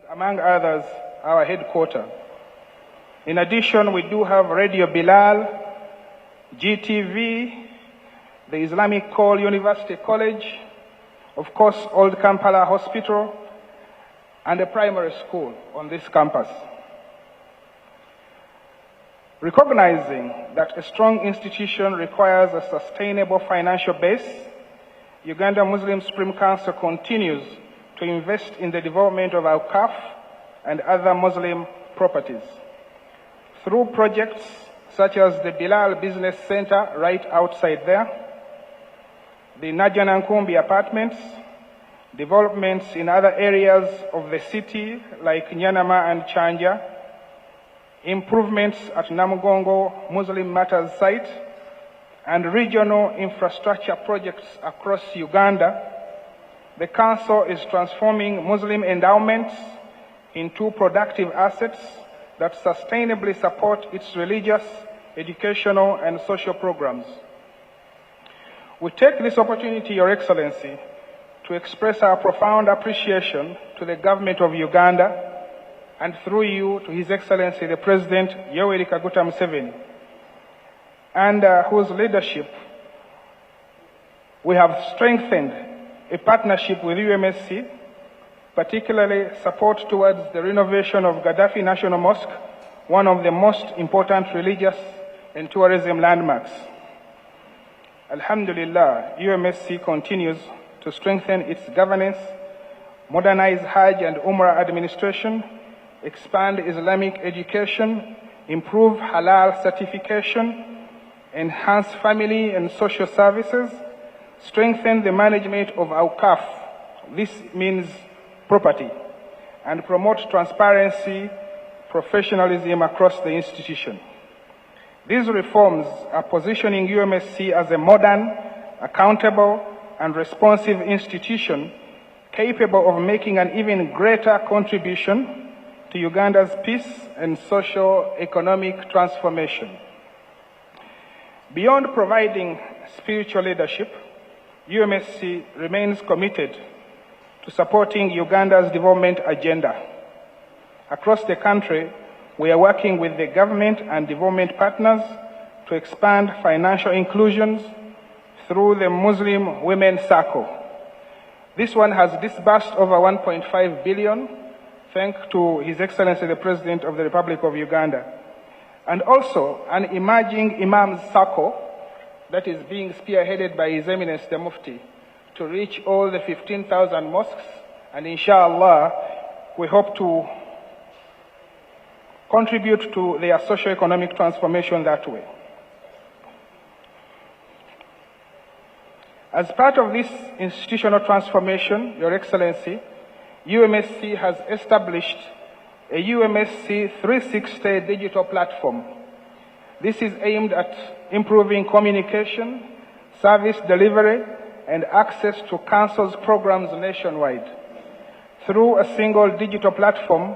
among others, our headquarters. In addition, we do have Radio Bilal, GTV, the Islamic Call University College, of course, Old Kampala Hospital, and a primary school on this campus. Recognizing that a strong institution requires a sustainable financial base, Uganda Muslim Supreme Council continues to invest in the development of Awqaf and other Muslim properties. Through projects such as the Bilal Business Center right outside there, the Najanankumbi apartments, developments in other areas of the city like Nyanama and Chanja, improvements at Namugongo Muslim Matters site, and regional infrastructure projects across Uganda, the Council is transforming Muslim endowments into productive assets that sustainably support its religious, educational, and social programs. We take this opportunity, Your Excellency, to express our profound appreciation to the government of Uganda and through you to His Excellency the President Yoweri Kaguta Museveni, under whose leadership we have strengthened a partnership with UMSC, particularly support towards the renovation of Gaddafi National Mosque, one of the most important religious and tourism landmarks. Alhamdulillah, UMSC continues to strengthen its governance, modernize Hajj and Umrah administration, expand Islamic education, improve halal certification, enhance family and social services, strengthen the management of Awqaf, this means property, and promote transparency, professionalism across the institution. These reforms are positioning UMSC as a modern, accountable, and responsive institution capable of making an even greater contribution to Uganda's peace and socio-economic transformation. Beyond providing spiritual leadership, UMSC remains committed to supporting Uganda's development agenda. Across the country, we are working with the government and development partners to expand financial inclusions through the Muslim Women's Circle. This one has disbursed over 1.5 billion, thanks to His Excellency the President of the Republic of Uganda. And also an emerging Imams Circle that is being spearheaded by His Eminence the Mufti to reach all the 15,000 mosques, and inshallah, we hope to contribute to their socio-economic transformation that way. As part of this institutional transformation, Your Excellency, UMSC has established a UMSC 360 digital platform. This is aimed at improving communication, service delivery, and access to Council's programs nationwide. Through a single digital platform,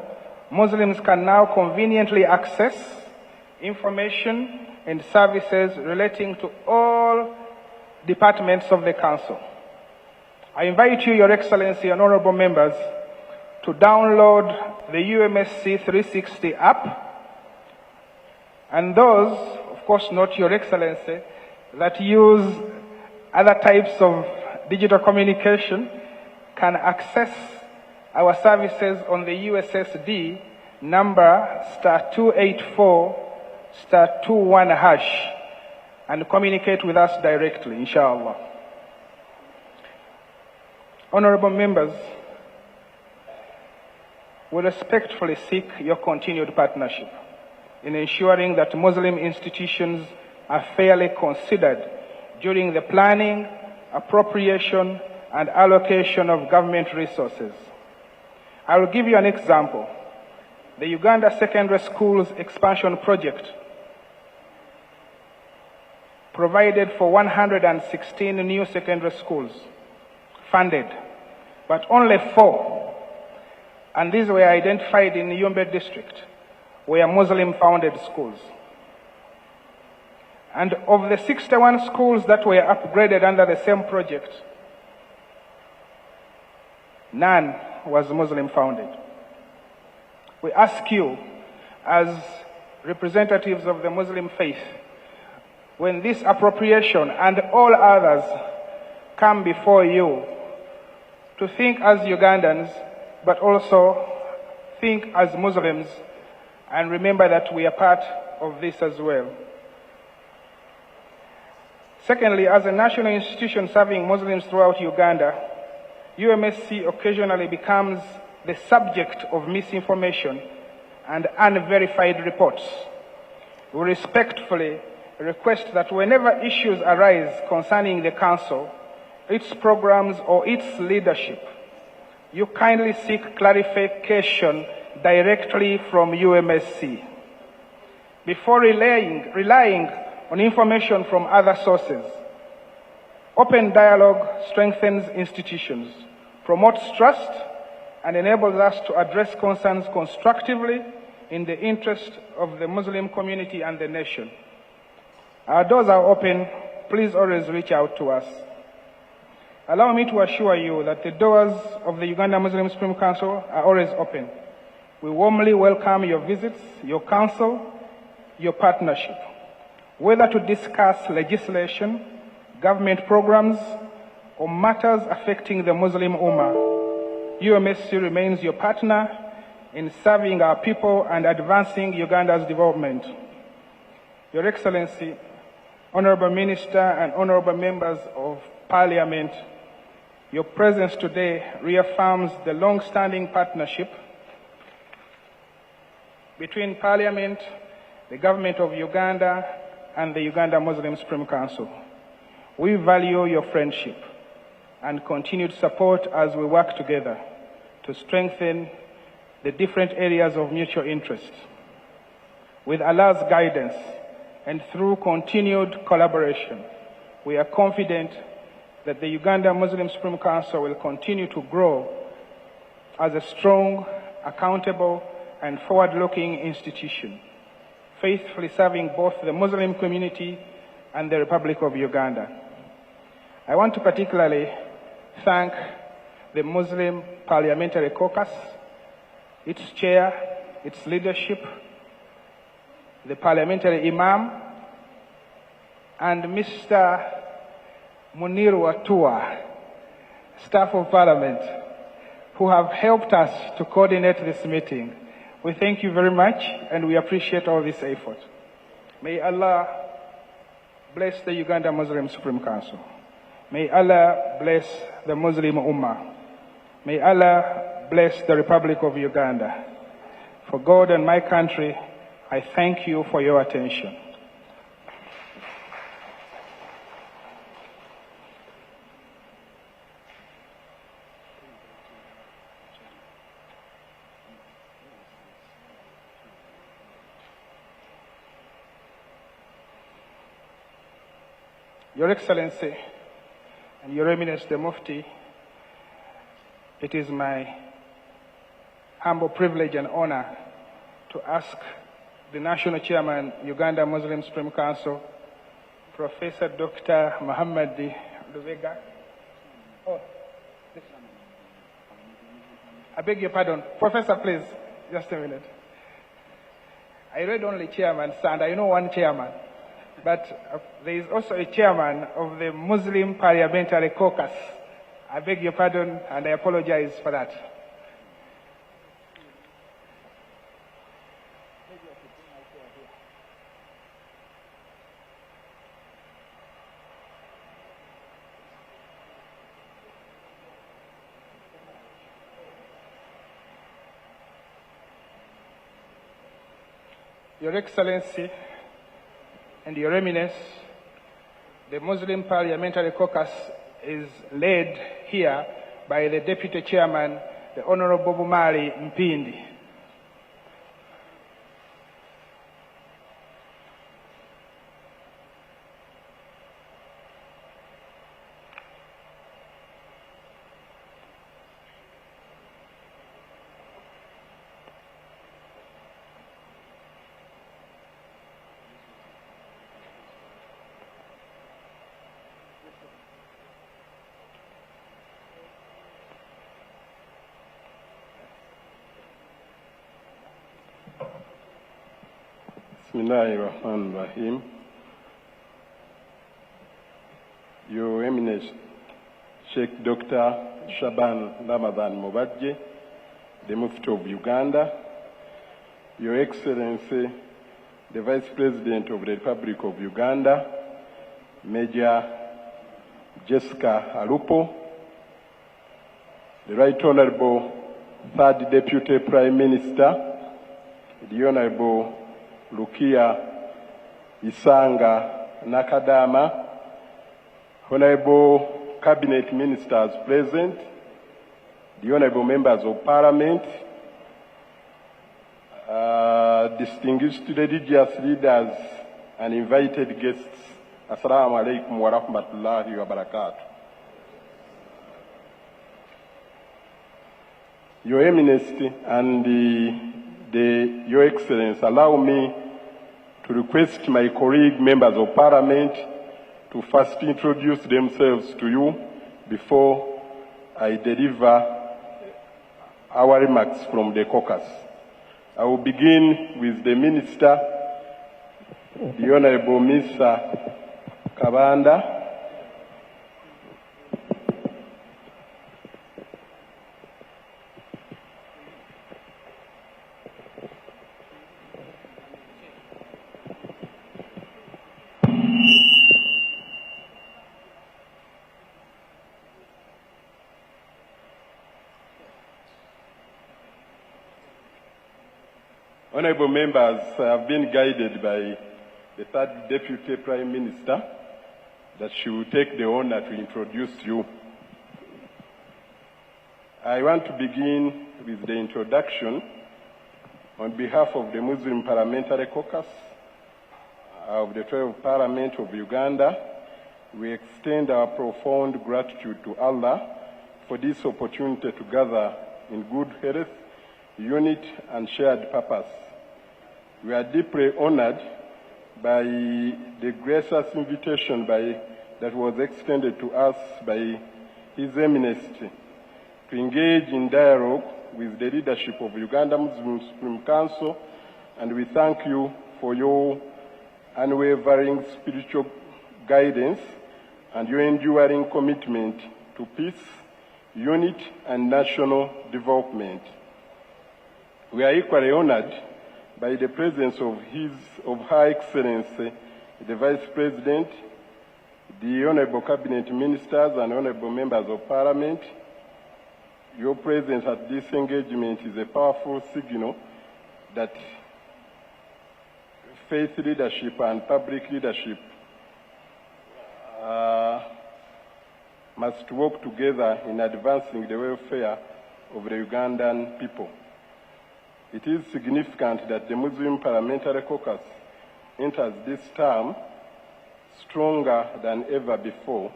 Muslims can now conveniently access information and services relating to all departments of the Council. I invite you, Your Excellency and honorable members, to download the UMSC 360 app, and those, of course not Your Excellency, that use other types of digital communication can access our services on the USSD number *284*21# and communicate with us directly, inshallah. Honorable members, we respectfully seek your continued partnership in ensuring that Muslim institutions are fairly considered during the planning, appropriation, and allocation of government resources. I will give you an example. The Uganda Secondary Schools Expansion Project provided for 116 new secondary schools, funded, but only 4, and these were identified in the Yumbe district, were Muslim-founded schools. And of the 61 schools that were upgraded under the same project, none was Muslim-founded. we ask you, as representatives of the Muslim faith, when this appropriation and all others come before you, to think as Ugandans, but also think as Muslims, and remember that we are part of this as well. Secondly, as a national institution serving Muslims throughout Uganda, UMSC occasionally becomes the subject of misinformation and unverified reports. We respectfully request that whenever issues arise concerning the Council, its programs or its leadership, you kindly seek clarification directly from UMSC. Before relying on information from other sources, open dialogue strengthens institutions, promotes trust, and enables us to address concerns constructively in the interest of the Muslim community and the nation. Our doors are open. Please always reach out to us. Allow me to assure you that the doors of the Uganda Muslim Supreme Council are always open. We warmly welcome your visits, your counsel, your partnership. Whether to discuss legislation, government programs, or matters affecting the Muslim Ummah, UMSC remains your partner in serving our people and advancing Uganda's development. Your Excellency, Honorable Minister and Honorable Members of Parliament, your presence today reaffirms the long-standing partnership between Parliament, the Government of Uganda, and the Uganda Muslim Supreme Council. We value your friendship and continued support as we work together to strengthen the different areas of mutual interest. With Allah's guidance and through continued collaboration, we are confident that the Uganda Muslim Supreme Council will continue to grow as a strong, accountable, and forward-looking institution, faithfully serving both the Muslim community and the Republic of Uganda. I want to particularly thank the Muslim Parliamentary Caucus, its chair, its leadership, the Parliamentary Imam, and Mr. Munir Watua, Staff of Parliament, who have helped us to coordinate this meeting. We thank you very much, and we appreciate all this effort. May Allah bless the Uganda Muslim Supreme Council. May Allah bless the Muslim Ummah. May Allah bless the Republic of Uganda. For God and my country, I thank you for your attention. Your Excellency and Your Eminence the Mufti, it is my humble privilege and honor to ask the National Chairman, Uganda Muslim Supreme Council, Professor Dr. Muhammad Lubega. I beg your pardon. Professor, please, just a minute. I read only chairman, and I know one chairman. But there is also a chairman of the Muslim Parliamentary Caucus. I beg your pardon, and I apologize for that. Your Excellency and Your Eminence, the Muslim Parliamentary Caucus is led here by the Deputy Chairman, the Honorable Bumali Mpindi. Bismillahirrahmanirrahim. Your Eminence Sheikh Dr. Shaban Ramadan Mubajje, the Mufti of Uganda, Your Excellency, the Vice President of the Republic of Uganda, Major Jessica Alopo, the Right Honorable Third Deputy Prime Minister, the Honorable Lukia Isanga Nakadama, Honorable Cabinet Ministers present, the Honorable Members of Parliament, distinguished religious leaders and invited guests, Assalamu alaikum wa rahmatullahi wa barakatuh. Your Eminence and Your Excellency, allow me to request my colleague members of Parliament to first introduce themselves to you before I deliver our remarks from the caucus. I will begin with the Minister, the Honorable Mr. Kabanda. Honorable members, I have been guided by the Third Deputy Prime Minister that she will take the honor to introduce you. I want to begin with the introduction. On behalf of the Muslim Parliamentary Caucus of the 12th Parliament of Uganda, we extend our profound gratitude to Allah for this opportunity to gather in good health, unity, and shared purpose. We are deeply honored by the gracious invitation that was extended to us by His Eminence to engage in dialogue with the leadership of Uganda Muslim Supreme Council, and we thank you for your unwavering spiritual guidance and your enduring commitment to peace, unity, and national development. We are equally honored by the presence of Her Excellency, the Vice President, the Honorable Cabinet Ministers, and Honorable Members of Parliament. Your presence at this engagement is a powerful signal that faith leadership and public leadership must work together in advancing the welfare of the Ugandan people. It is significant that the Muslim Parliamentary Caucus enters this term stronger than ever before.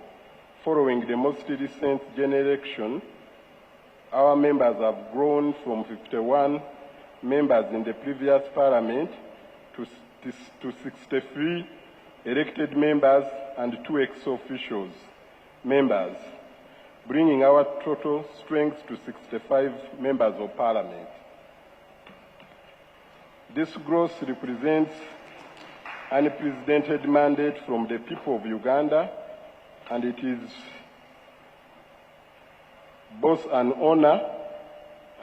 Following the most recent general election, our members have grown from 51 members in the previous parliament to 63 elected members and 2 ex-officials members, bringing our total strength to 65 members of parliament. This growth represents an unprecedented mandate from the people of Uganda, and it is both an honor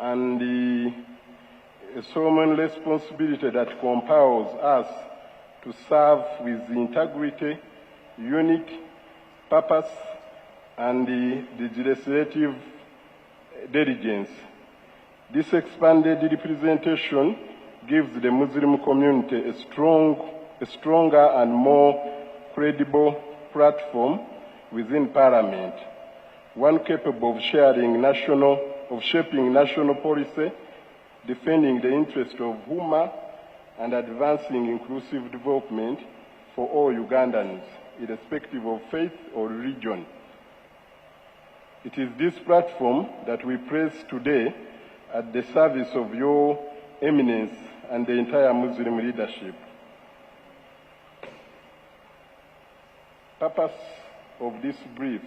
and a solemn responsibility that compels us to serve with integrity, unity, purpose, and legislative diligence. This expanded representation gives the Muslim community a stronger and more credible platform within Parliament, one capable of shaping national policy, defending the interests of Ummah, and advancing inclusive development for all Ugandans, irrespective of faith or religion. It is this platform that we place today at the service of Your Eminence and the entire Muslim leadership. Purpose of this brief.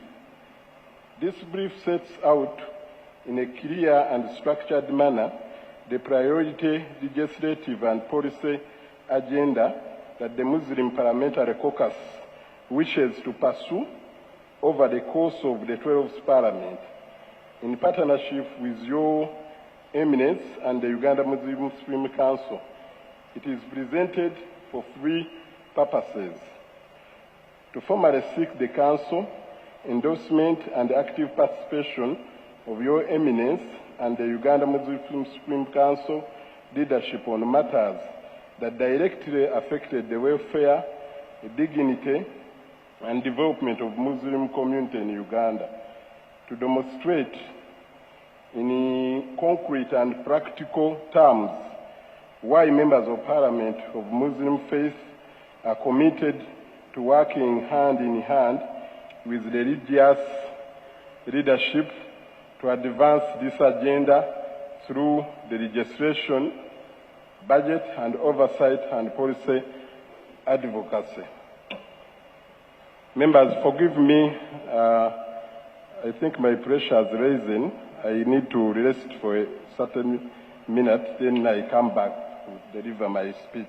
This brief sets out in a clear and structured manner the priority legislative and policy agenda that the Muslim Parliamentary Caucus wishes to pursue over the course of the 12th Parliament, in partnership with Your Eminence and the Uganda Muslim Supreme Council. It is presented for three purposes: to formally seek the Council endorsement and active participation of Your Eminence and the Uganda Muslim Supreme Council leadership on matters that directly affected the welfare, dignity, and development of Muslim community in Uganda, to demonstrate in concrete and practical terms why members of Parliament of Muslim faith are committed to working hand in hand with the religious leadership to advance this agenda through the legislation, budget and oversight and policy advocacy. Members, forgive me, I think my pressure has risen. I need to rest for a certain minute, then I come back to deliver my speech.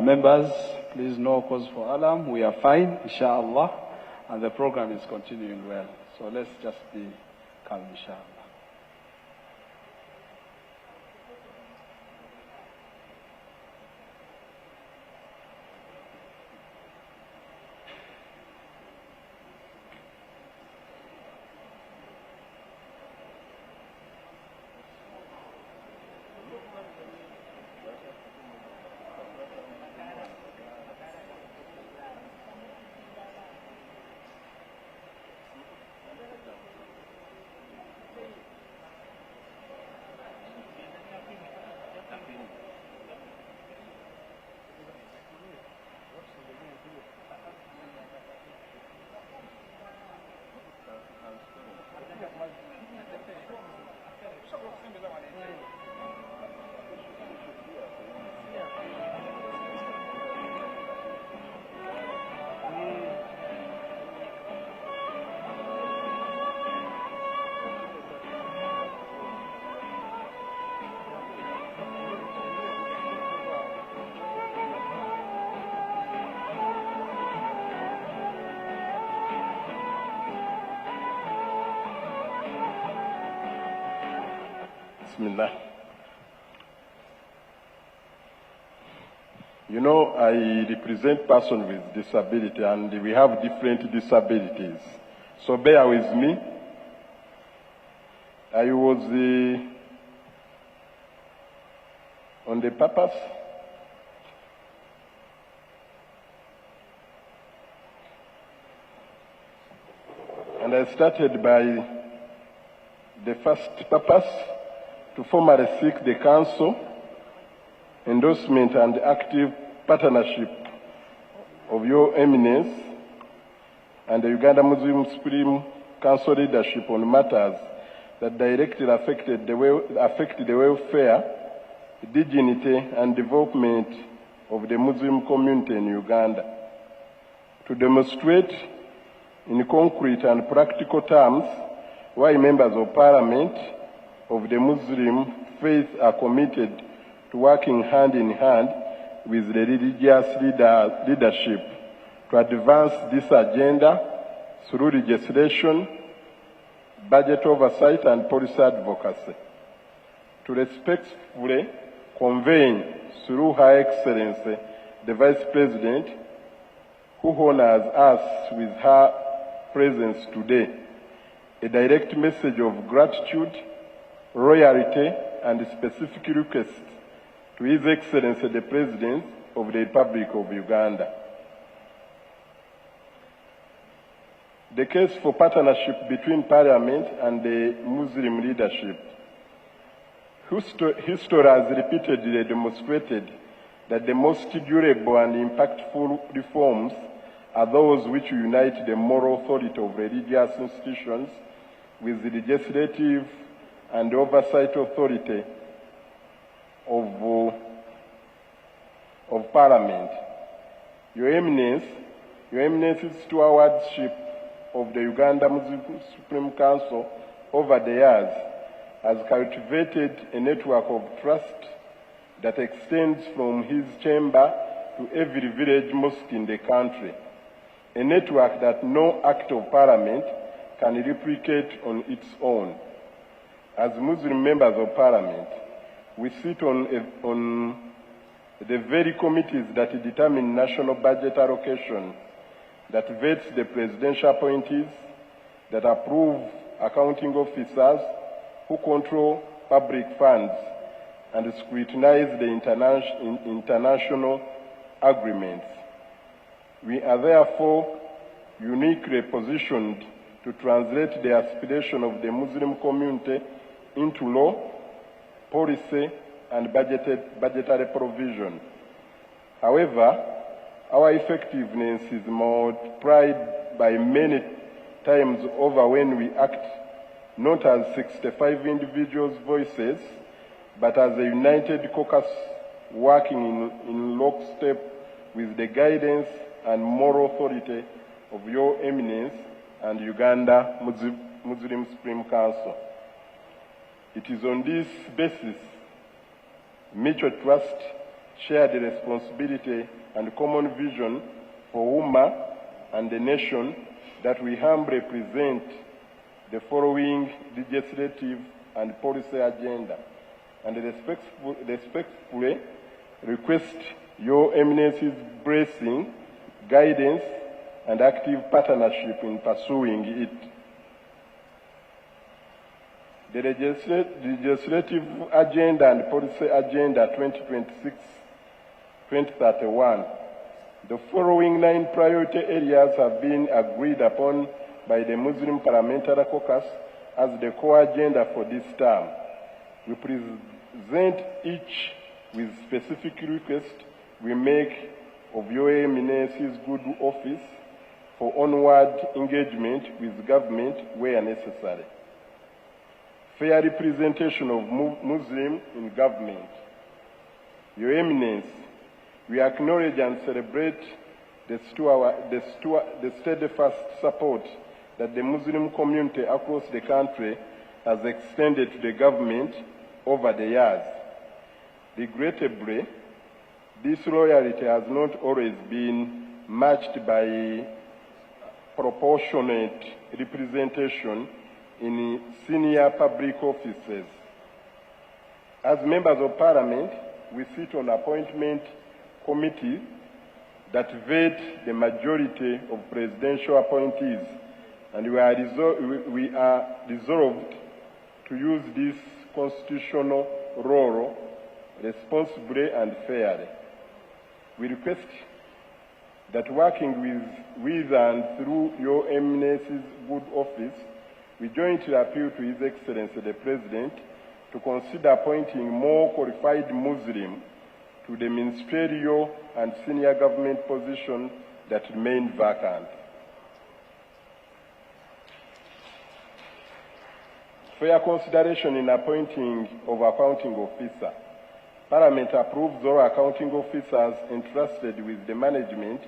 Members, please no cause for alarm. We are fine, inshallah, and the program is continuing well. So let's just be calm, inshallah. Bismillah. You know, I represent persons with disability, and we have different disabilities. So bear with me. I was on the purpose and I started by the first purpose, to formally seek the Council endorsement and active partnership of Your Eminence and the Uganda Muslim Supreme Council leadership on matters that directly affect the welfare, dignity and development of the Muslim community in Uganda, to demonstrate in concrete and practical terms why members of Parliament of the Muslim faith are committed to working hand in hand with the religious leadership to advance this agenda through legislation, budget oversight, and policy advocacy. To respectfully conveying through Her Excellency the Vice President, who honors us with her presence today, a direct message of gratitude, loyalty, and specific request to His Excellency the President of the Republic of Uganda. The case for partnership between Parliament and the Muslim leadership. History has repeatedly demonstrated that the most durable and impactful reforms are those which unite the moral authority of religious institutions with the legislative and oversight authority of Parliament. Your Eminence's stewardship of the Uganda Muslim Supreme Council over the years has cultivated a network of trust that extends from his chamber to every village mosque in the country, a network that no act of Parliament can replicate on its own. As Muslim members of Parliament, we sit on the very committees that determine national budget allocation, that vets the presidential appointees, that approve accounting officers who control public funds and scrutinize the international agreements. We are therefore uniquely positioned to translate the aspiration of the Muslim community into law, policy, and budgetary provision. However, our effectiveness is multiplied by many times over when we act not as 65 individuals' voices, but as a united caucus working in lockstep with the guidance and moral authority of Your Eminence and Uganda Muslim Supreme Council. It is on this basis, mutual trust, shared responsibility, and common vision for Ummah and the nation that we humbly present the following legislative and policy agenda, and respectfully request Your Eminence's blessing, guidance, and active partnership in pursuing it. The legislative agenda and policy agenda 2026-2031. The following 9 priority areas have been agreed upon by the Muslim Parliamentary Caucus as the core agenda for this term. We present each with specific requests we make of Your Eminence's good office for onward engagement with government where necessary. Fair representation of Muslims in government. Your Eminence, we acknowledge and celebrate the steadfast support that the Muslim community across the country has extended to the government over the years. Regrettably, this loyalty has not always been matched by proportionate representation in senior public offices. As members of Parliament, we sit on appointment committees that vet the majority of presidential appointees, and we are resolved to use this constitutional role responsibly and fairly. We request that working with and through Your Eminence's good office, we jointly appeal to His Excellency the President to consider appointing more qualified Muslims to the ministerial and senior government positions that remain vacant. Fair consideration in appointing of accounting officer. Parliament approves all accounting officers entrusted with the management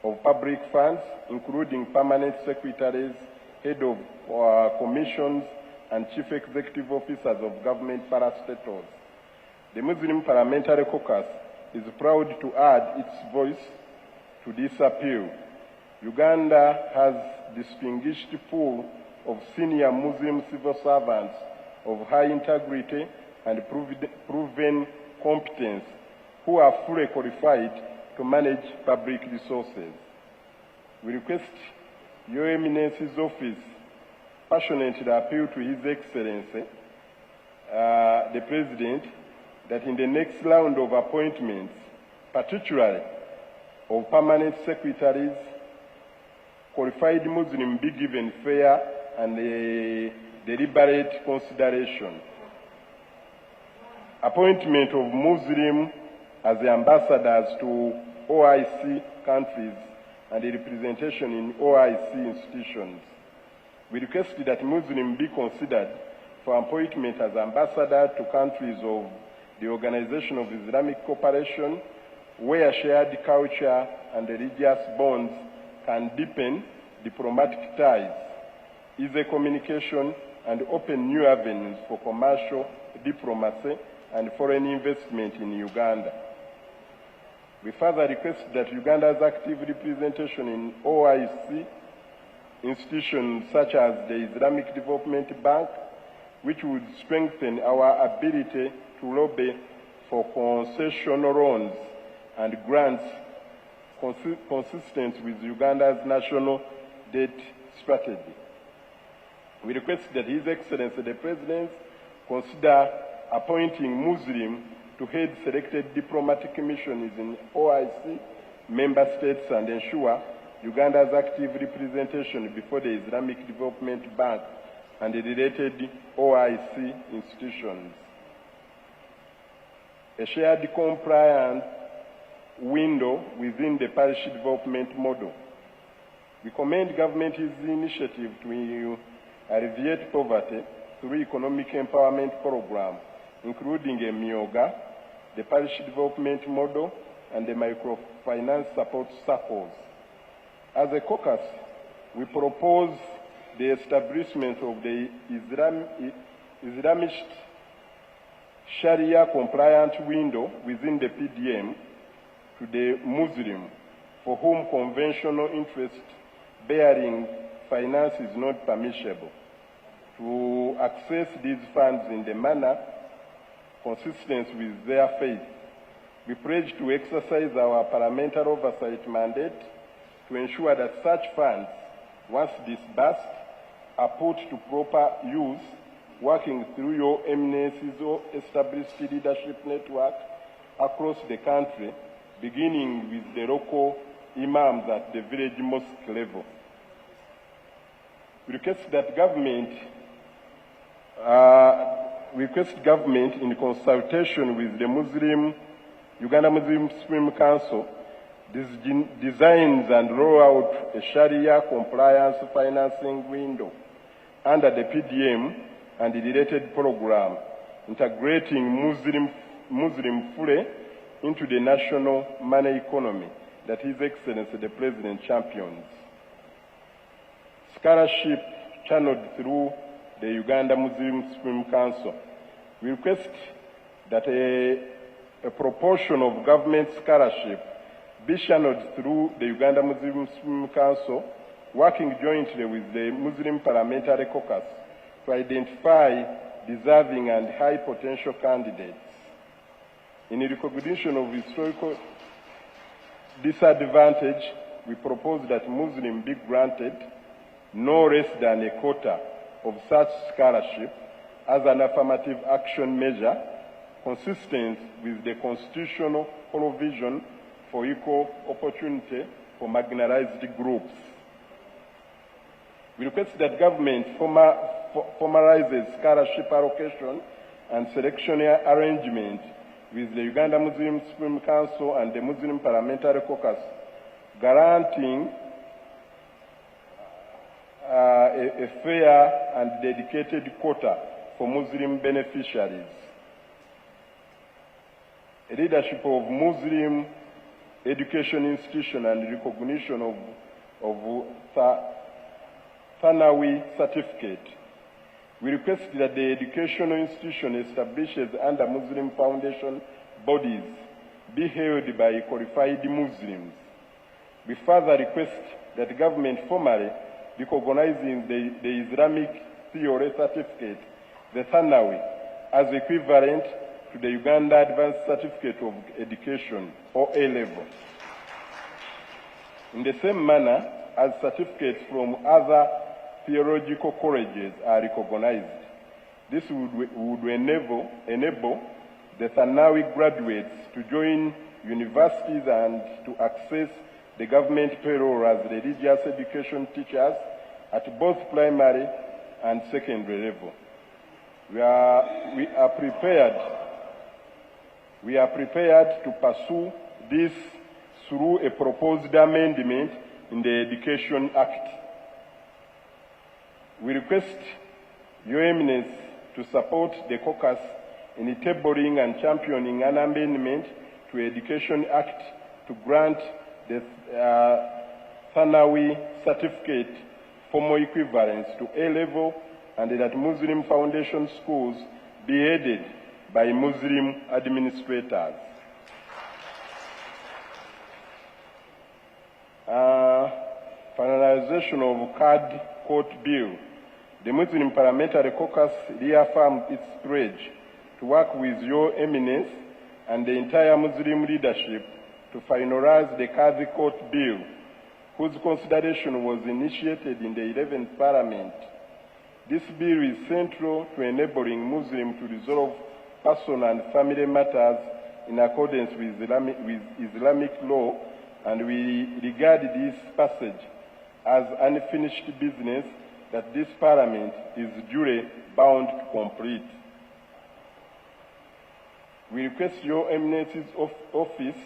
of public funds, including permanent secretaries, head of commissions, and chief executive officers of government parastatals. The Muslim Parliamentary Caucus is proud to add its voice to this appeal. Uganda has distinguished pool of senior Muslim civil servants of high integrity and proven competence who are fully qualified to manage public resources. We request Your Eminence's office passionately appeal to His Excellency, the President, that in the next round of appointments, particularly of permanent secretaries, qualified Muslims be given fair and deliberate consideration. Appointment of Muslims as ambassadors to OIC countries and the representation in OIC institutions. We request that Muslims be considered for appointment as ambassador to countries of the Organization of Islamic Cooperation, where shared culture and religious bonds can deepen diplomatic ties, easy communication, and open new avenues for commercial diplomacy and foreign investment in Uganda. We further request that Uganda's active representation in OIC institutions such as the Islamic Development Bank, which would strengthen our ability to lobby for concessional loans and grants consistent with Uganda's national debt strategy. We request that His Excellency the President consider appointing Muslims to head selected diplomatic missions in OIC member states and ensure Uganda's active representation before the Islamic Development Bank and the related OIC institutions. A shared compliance window within the parish development model. We commend government's initiative to alleviate poverty through economic empowerment program, including a MIOGA, the parish development model, and the microfinance support circles. As a caucus, we propose the establishment of the Islamist Sharia-compliant window within the PDM to the Muslim for whom conventional interest-bearing finance is not permissible, to access these funds in the manner consistent with their faith. We pledge to exercise our parliamentary oversight mandate to ensure that such funds, once disbursed, are put to proper use, working through Your Eminence's established leadership network across the country, beginning with the local imams at the village mosque level. We request that government, in consultation with the Uganda Muslim Supreme Council, designs and roll out a Sharia compliance financing window under the PDM and the related program, integrating Muslim fully into the national money economy that His Excellency the President champions. Scholarship channeled through the Uganda Muslim Supreme Council. We request that a proportion of government scholarship be channeled through the Uganda Muslim Supreme Council, working jointly with the Muslim Parliamentary Caucus to identify deserving and high potential candidates. In recognition of historical disadvantage, we propose that Muslims be granted no less than a quota of such scholarship as an affirmative action measure consistent with the constitutional provision for equal opportunity for marginalized groups. We request that government formalizes scholarship allocation and selection arrangement with the Uganda Muslim Supreme Council and the Muslim Parliamentary Caucus, guaranteeing a fair and dedicated quota for Muslim beneficiaries. A leadership of Muslim education institution and recognition of Thanawi certificate. We request that the educational institution established under Muslim foundation bodies be held by qualified Muslims. We further request that the government formally recognizing the Islamic theory certificate, the Thanawi, as equivalent to the Uganda Advanced Certificate of Education, or A-level. In the same manner as certificates from other theological colleges are recognized. This would enable the Thanawi graduates to join universities and to access the government payroll as religious education teachers at both primary and secondary level. We are prepared to pursue this through a proposed amendment in the Education Act. We request Your Eminence to support the caucus in tabling and championing an amendment to Education Act to grant the Thanawi certificate formal equivalence to A-level, and that Muslim foundation schools be headed by Muslim administrators. Finalization of CAD Court Bill. The Muslim Parliamentary Caucus reaffirmed its pledge to work with Your Eminence and the entire Muslim leadership to finalize the CAD Court Bill, whose consideration was initiated in the 11th Parliament. This bill is central to enabling Muslims to resolve personal and family matters in accordance with Islamic law, and we regard this passage as unfinished business that this Parliament is duly bound to complete. We request Your Eminence's office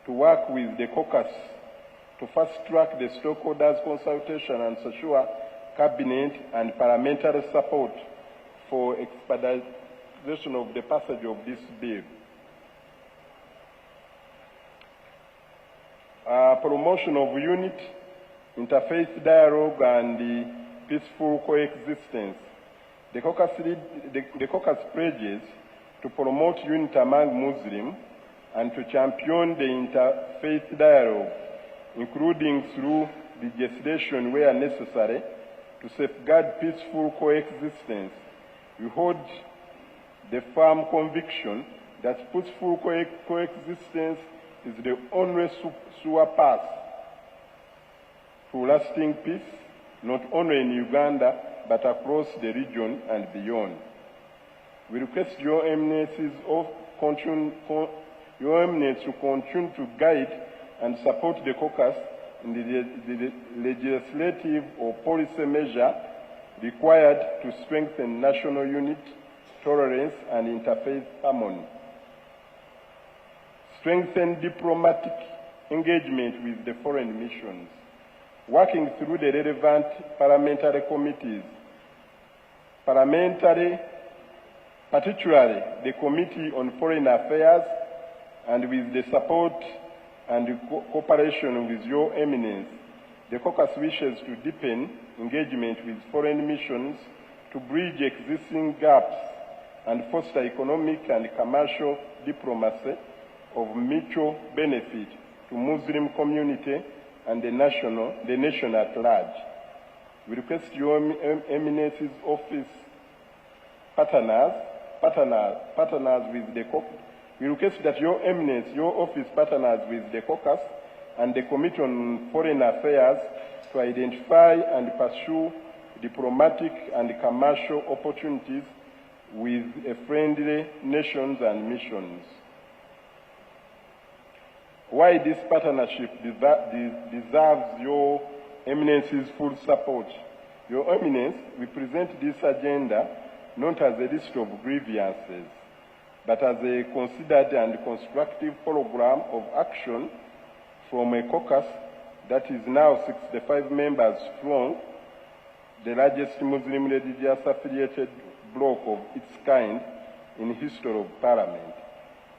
to work with the caucus to fast-track the stakeholders' consultation and secure cabinet and parliamentary support for expedition of the passage of this bill. Promotion of unity, interfaith dialogue, and peaceful coexistence. The caucus pledges to promote unity among Muslims and to champion the interfaith dialogue, including through legislation where necessary, to safeguard peaceful coexistence. We hold the firm conviction that peaceful coexistence is the only sure path to lasting peace, not only in Uganda, but across the region and beyond. We request Your Eminence to continue to guide and support the caucus in the legislative or policy measure required to strengthen national unity, tolerance, and interfaith harmony. Strengthen diplomatic engagement with the foreign missions, working through the relevant parliamentary committees, particularly the Committee on Foreign Affairs, and with the support and cooperation with Your Eminence. The caucus wishes to deepen engagement with foreign missions to bridge existing gaps and foster economic and commercial diplomacy of mutual benefit to Muslim community and the nation at large. We request Your Eminence's office partners with the caucus. We request that Your Eminence, your office partners with the caucus and the Committee on Foreign Affairs to identify and pursue diplomatic and commercial opportunities with friendly nations and missions. Why this partnership deserves Your Eminence's full support. Your Eminence, we present this agenda not as a list of grievances, but as a considered and constructive program of action from a caucus that is now 65 members strong, the largest Muslim religious affiliated bloc of its kind in the history of Parliament.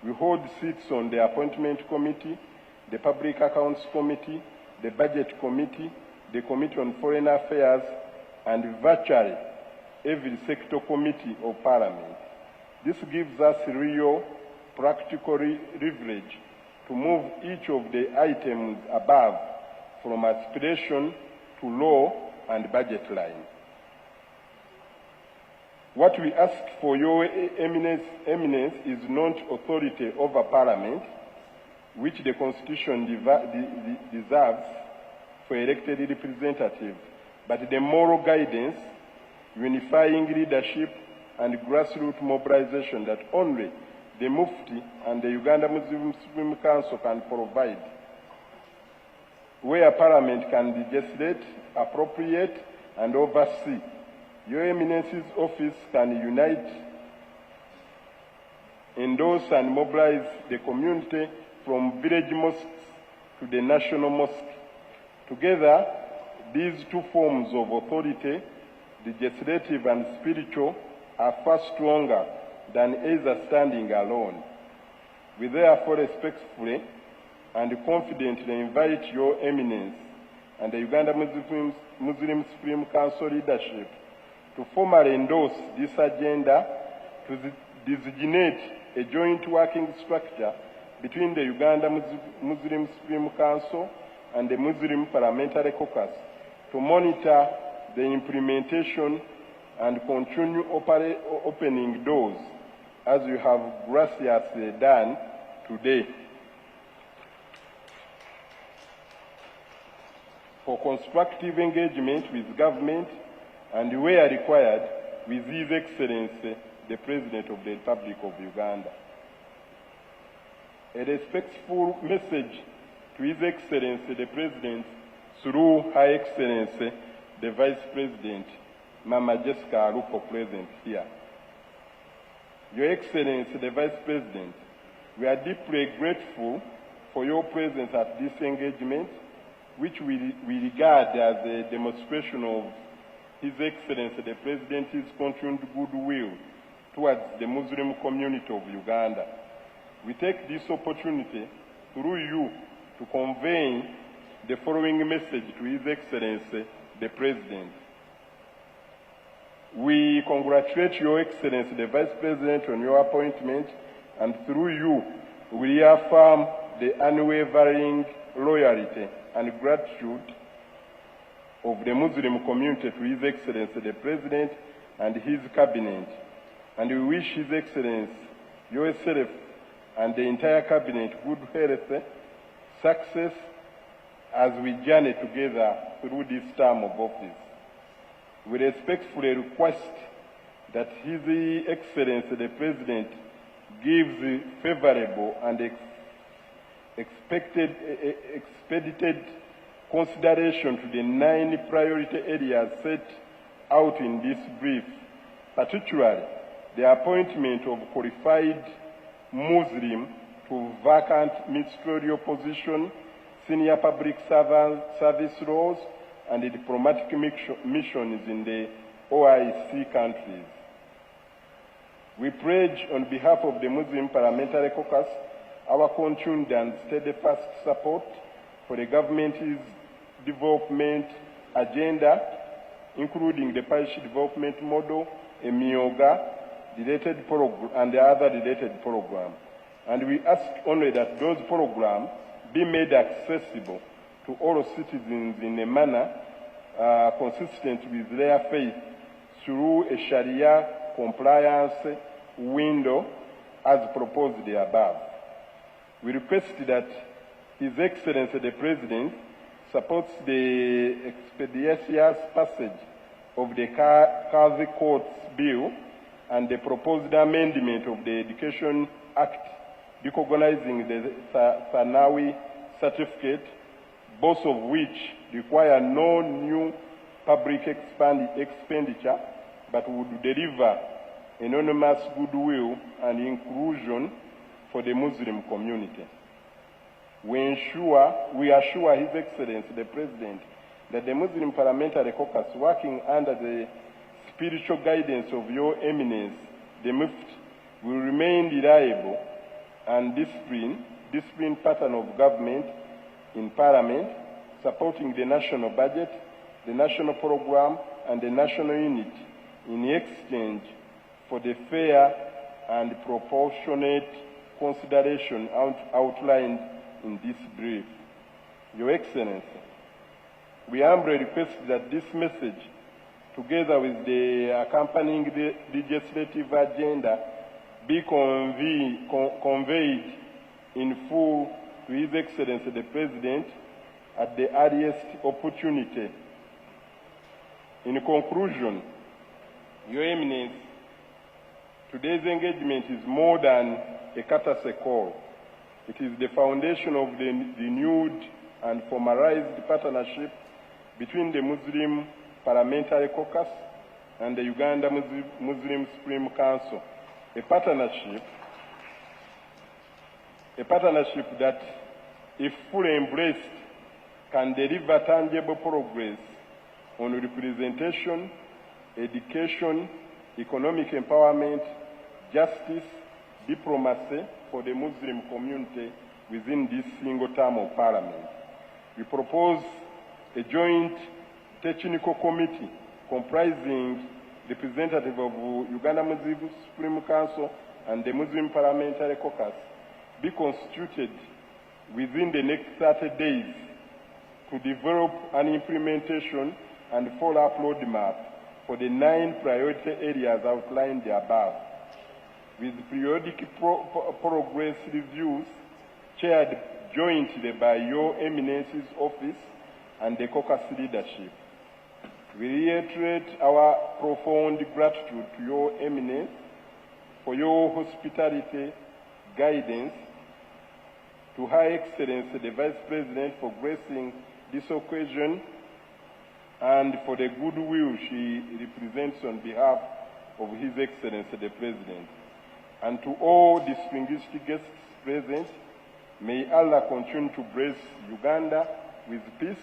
We hold seats on the Appointment Committee, the Public Accounts Committee, the Budget Committee, the Committee on Foreign Affairs, and virtually every sector committee of Parliament. This gives us real practical leverage to move each of the items above from aspiration to law and budget line. What we ask for your eminence is not authority over Parliament, which the Constitution deserves for elected representatives, but the moral guidance, unifying leadership, and grassroots mobilization that only the Mufti and the Uganda Muslim Supreme Council can provide, where Parliament can legislate, appropriate, and oversee. Your Eminence's office can unite, endorse, and mobilize the community from village mosques to the national mosque. Together, these two forms of authority, legislative and spiritual, are far stronger than either standing alone. We therefore respectfully and confidently invite your Eminence and the Uganda Muslim Supreme Council leadership to formally endorse this agenda to designate a joint working structure between the Uganda Muslim Supreme Council and the Muslim Parliamentary Caucus to monitor the implementation and continue opening doors as you have graciously done today. For constructive engagement with government and where required with His Excellency, the President of the Republic of Uganda. A respectful message to His Excellency, the President, through Her Excellency, the Vice President, Mama Jessica Alopo, present here. Your Excellency, the Vice President, we are deeply grateful for your presence at this engagement, which we regard as a demonstration of His Excellency, the President's continued goodwill towards the Muslim community of Uganda. We take this opportunity through you to convey the following message to His Excellency, the President. We congratulate Your Excellency, the Vice President, on your appointment, and through you, we reaffirm the unwavering loyalty and gratitude of the Muslim community to His Excellency, the President, and his Cabinet. And we wish His Excellency, yourself, and the entire Cabinet good health, success, as we journey together through this term of office. We respectfully request that His Excellency, the President, gives favorable and expedited consideration to the 9 priority areas set out in this brief, particularly the appointment of qualified Muslim to vacant ministerial position, senior public service roles, and the diplomatic missions in the OIC countries. We pledge on behalf of the Muslim Parliamentary Caucus our continued and steadfast support for the government's development agenda, including the parish development model, EMIOGA, and the other related programs. And we ask only that those programs be made accessible to all citizens in a manner consistent with their faith through a Sharia compliance window as proposed above. We request that His Excellency the President supports the expeditious passage of the Kazi Courts Bill and the proposed amendment of the Education Act recognizing the Sanawi certificate, both of which require no new public expenditure but would deliver enormous goodwill and inclusion for the Muslim community. We assure His Excellency the President that the Muslim Parliamentary Caucus, working under the spiritual guidance of Your Eminence, the Mufti, will remain reliable and disciplined pattern of government in Parliament, supporting the national budget, the national program, and the national unit in exchange for the fair and proportionate consideration outlined in this brief. Your Excellency, we humbly request that this message, together with the accompanying legislative agenda, be conveyed in full to His Excellency the President at the earliest opportunity. In conclusion, Your Eminence, today's engagement is more than a courtesy call. It is the foundation of the renewed and formalized partnership between the Muslim Parliamentary Caucus and the Uganda Muslim Supreme Council, a partnership that, if fully embraced, can deliver tangible progress on representation, education, economic empowerment, justice, diplomacy for the Muslim community within this single term of Parliament. We propose a joint technical committee comprising representatives of Uganda Muslim Supreme Council and the Muslim Parliamentary Caucus be constituted within the next 30 days to develop an implementation and follow-up roadmap for the 9 priority areas outlined above, with periodic progress reviews chaired jointly by Your Eminence's office and the caucus leadership. We reiterate our profound gratitude to Your Eminence for your hospitality, guidance, to Her Excellency the Vice President for gracing this occasion, and for the goodwill she represents on behalf of His Excellency the President. And to all distinguished guests present, may Allah continue to bless Uganda with peace,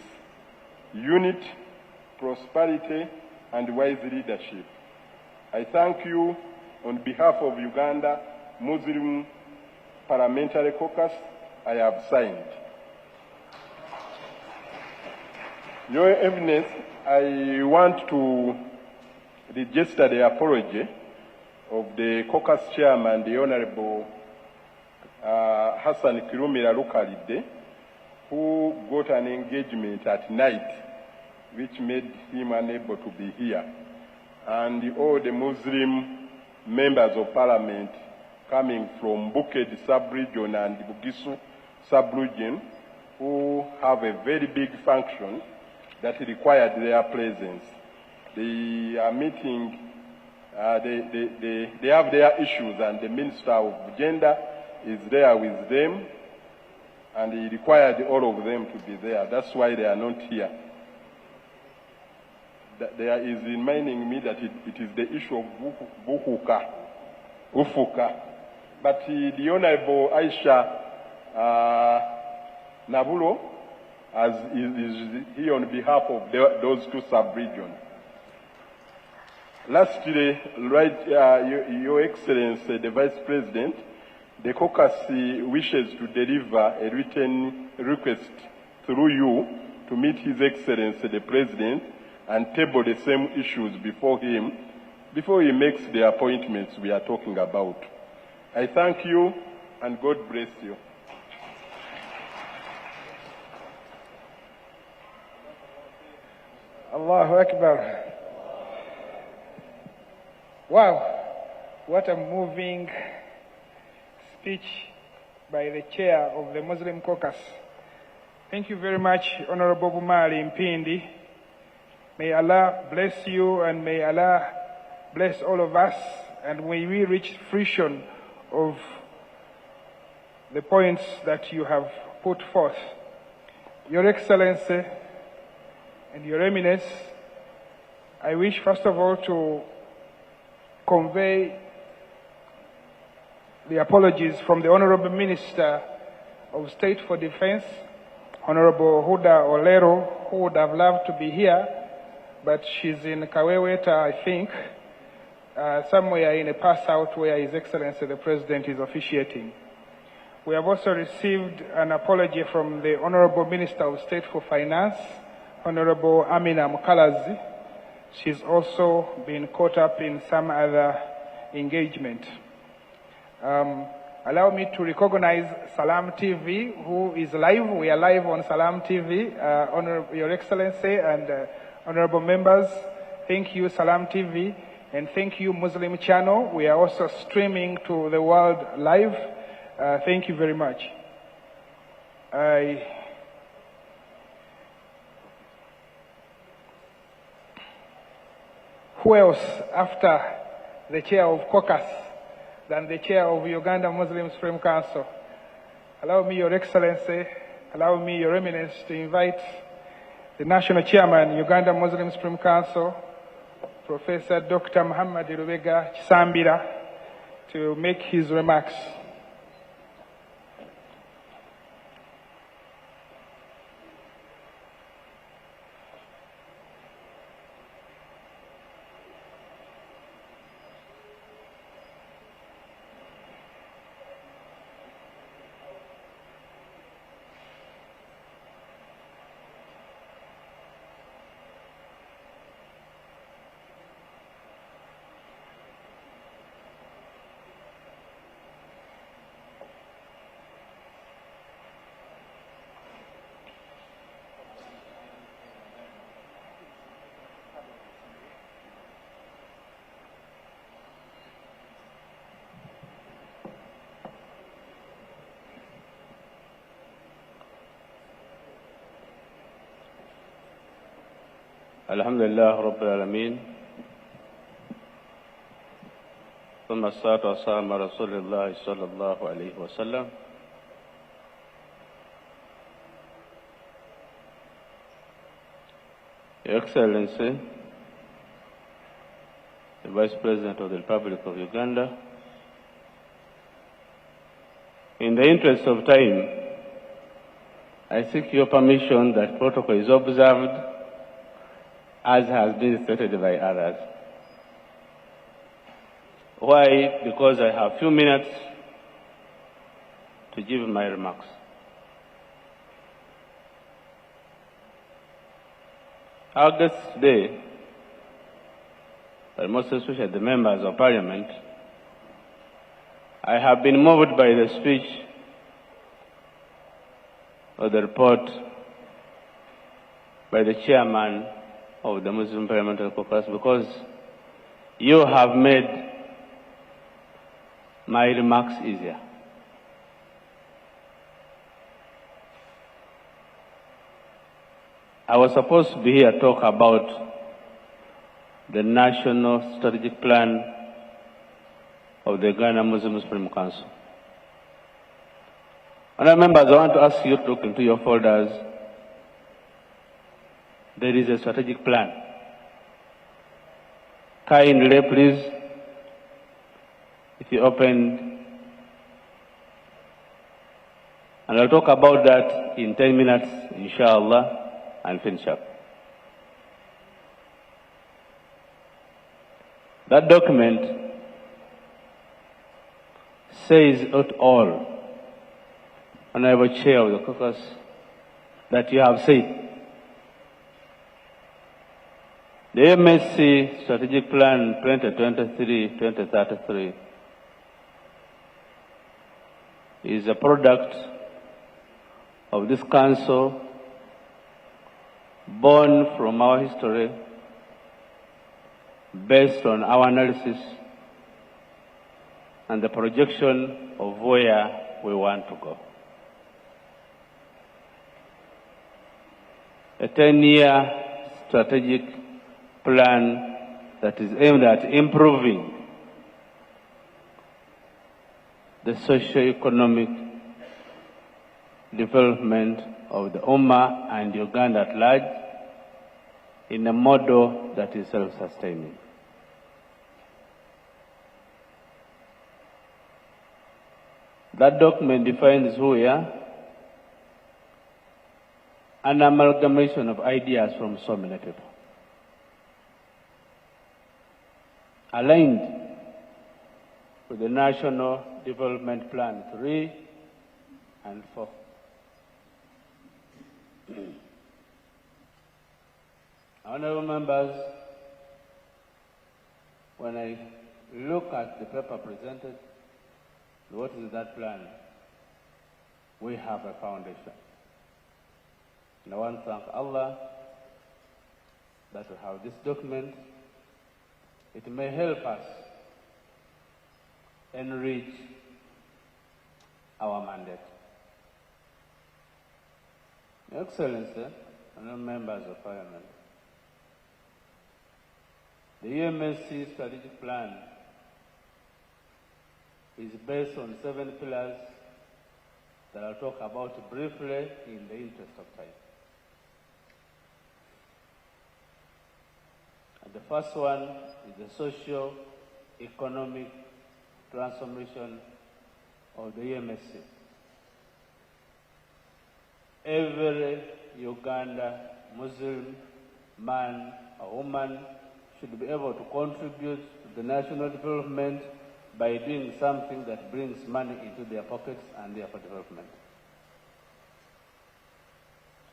unity, prosperity, and wise leadership. I thank you on behalf of Uganda Muslim Parliamentary Caucus. I have signed. Your Eminence, I want to register the apology of the caucus chairman, the Honorable Hassan Kirumira Lukalide, who got an engagement at night, which made him unable to be here. And all the Muslim members of Parliament coming from Buked sub-region and Bugisu sub-region, who have a very big function that required their presence. They are meeting, they have their issues, and the Minister of Gender is there with them, and he required all of them to be there. That's why they are not here. There is reminding me that it is the issue of Ufuka. But the Honorable Aisha Nabulo is here on behalf of those 2 sub-regions. Lastly, Your Excellency, the Vice President, the caucus wishes to deliver a written request through you to meet His Excellency, the President, and table the same issues before him, before he makes the appointments we are talking about. I thank you, and God bless you. Allahu Akbar. Wow, what a moving speech by the chair of the Muslim caucus. Thank you very much, Honorable Bumali Mpindi. May Allah bless you, and may Allah bless all of us, and may we reach fruition of the points that you have put forth. Your Excellency and Your Eminence, I wish first of all to convey the apologies from the Honorable Minister of State for Defense, Honorable Huda Olero, who would have loved to be here, but she's in Kaweweta, I think, somewhere in a pass out where His Excellency the President is officiating. We have also received an apology from the Honorable Minister of State for Finance, Honorable Amina Mukalazi. She's also been caught up in some other engagement. Allow me to recognize Salam TV, who is live. We are live on Salam TV. Your Excellency and honorable members, thank you, Salam TV, and thank you, Muslim Channel. We are also streaming to the world live. Thank you very much. Who else after the chair of caucus than the chair of Uganda Muslim Supreme Council? Allow me, Your Excellency, allow me, Your Eminence, to invite the National Chairman, Uganda Muslim Supreme Council, Professor Dr. Muhammad Rubega Chisambira, to make his remarks. Alhamdulillah Rabbil Alameen. ثم الصلاة والسلام على رسول الله صلى الله عليه وسلم. Your Excellency, the Vice President of the Republic of Uganda, in the interest of time, I seek your permission that protocol is observed as has been stated by others. Why? Because I have a few minutes to give my remarks. Our guests today, but most especially the members of Parliament, I have been moved by the speech or the report by the chairman of the Muslim Parliamentary Caucus, because you have made my remarks easier. I was supposed to be here to talk about the National Strategic Plan of the Ghana Muslim Supreme Council. Honourable members, I want to ask you to look into your folders. There is a strategic plan. Kindly, please, if you open, and I'll talk about that in 10 minutes, inshallah, and finish up. That document says it all, Honorable Chair of the Caucus, that you have said. The MSC Strategic Plan 2023-2033 is a product of this Council, born from our history, based on our analysis and the projection of where we want to go. A 10-year strategic plan that is aimed at improving the socio-economic development of the Ummah and Uganda at large in a model that is self-sustaining. That document defines who we are, an amalgamation of ideas from so many people, aligned with the National Development Plan 3 and 4. Honorable members, when I look at the paper presented, what is that plan? We have a foundation. And I want to thank Allah that we have this document. It may help us enrich our mandate. Your Excellency, and members of Parliament, the UMSC strategic plan is based on 7 pillars that I'll talk about briefly in the interest of time. And the first one is the socio-economic transformation of the UMSC. Every Uganda Muslim man or woman should be able to contribute to the national development by doing something that brings money into their pockets and their development.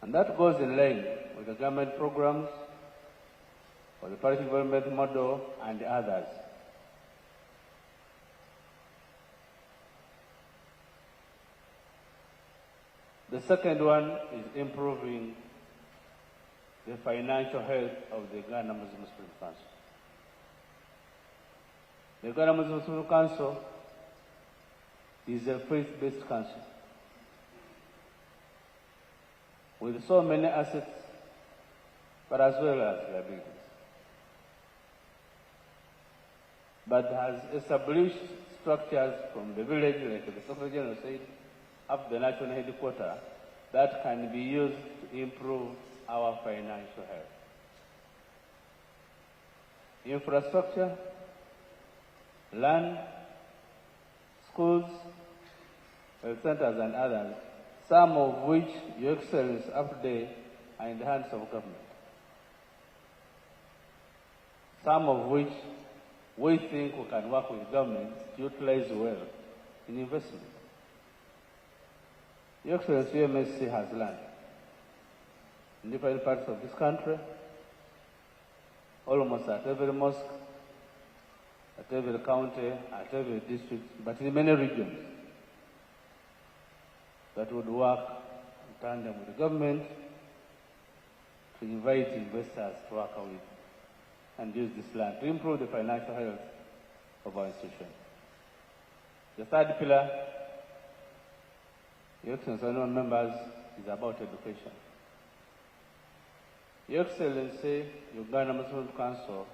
And that goes in line with the government programs for the parity development model and others. The second one is improving the financial health of the Ghana Muslim Supreme Council. The Ghana Muslim Supreme Council is a faith-based council with so many assets, but as well as liabilities. But has established structures from the village, like the Secretary General said, up to the national headquarters, that can be used to improve our financial health. Infrastructure, land, schools, health centers and others, some of which, Your Excellency, up today are in the hands of government. Some of which we think we can work with government to utilize well in investment. Your Excellency, UMSC has land in different parts of this country, almost at every mosque, at every county, at every district, but in many regions that would work in tandem with the government to invite investors to work with and use this land to improve the financial health of our institution. The third pillar, Your Excellency, honourable members, is about education. Your Excellency, Uganda Muslim Council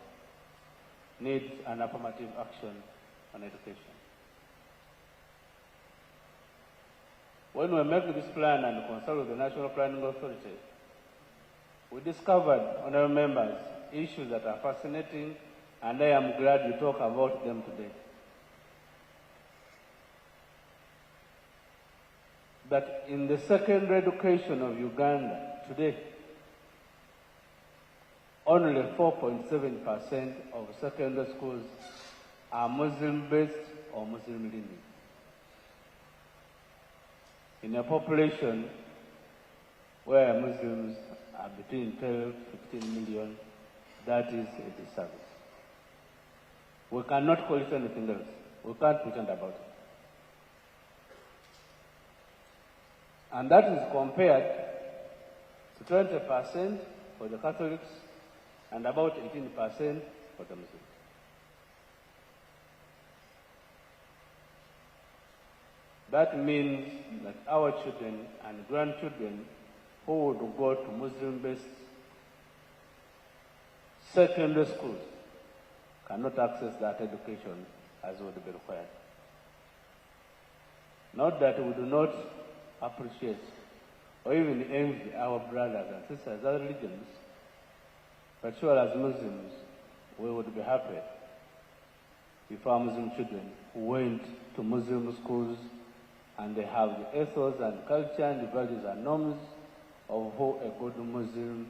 needs an affirmative action on education. When we make this plan and consult with the National Planning Authority, we discovered, honourable members, issues that are fascinating, and I am glad we talk about them today. That in the secondary education of Uganda today, only 4.7% of secondary schools are Muslim-based or Muslim-leaning. In a population where Muslims are between 12 to 15 million, that is a disservice. We cannot call it anything else. We can't pretend about it. And that is compared to 20% for the Catholics and about 18% for the Muslims. That means that our children and grandchildren who would go to Muslim-based secondary schools cannot access that education as would be required. Not that we do not appreciate or even envy our brothers and sisters, other religions, but sure, as Muslims, we would be happy if our Muslim children went to Muslim schools and they have the ethos and culture and the values and norms of who a good Muslim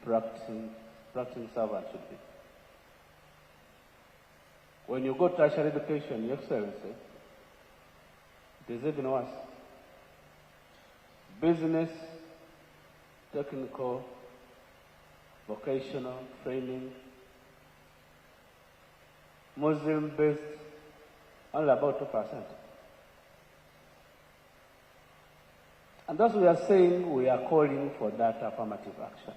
practicing servant should be. When you go to tertiary education, Your Excellency, it is even worse. business, technical, vocational training, Muslim-based, only about 2%. And thus we are saying we are calling for that affirmative action.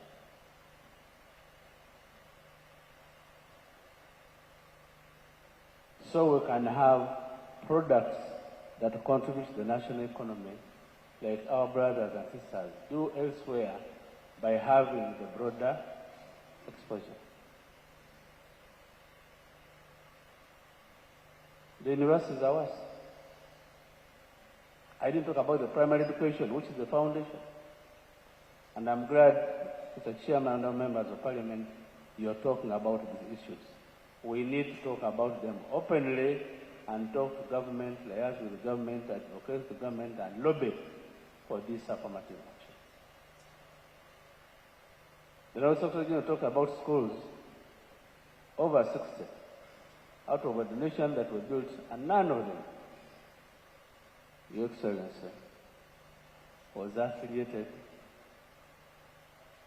So we can have products that contribute to the national economy, like our brothers and sisters do elsewhere by having the broader exposure. The universities are worse. I didn't talk about the primary education, which is the foundation. And I'm glad, Mr. Chairman and members of Parliament, you're talking about these issues. We need to talk about them openly and talk to government, liaise with the government, advocate to government, and lobby for this affirmative action. Then also going to talk about schools, over 60, out of the nation that were built, and none of them, Your Excellency, was affiliated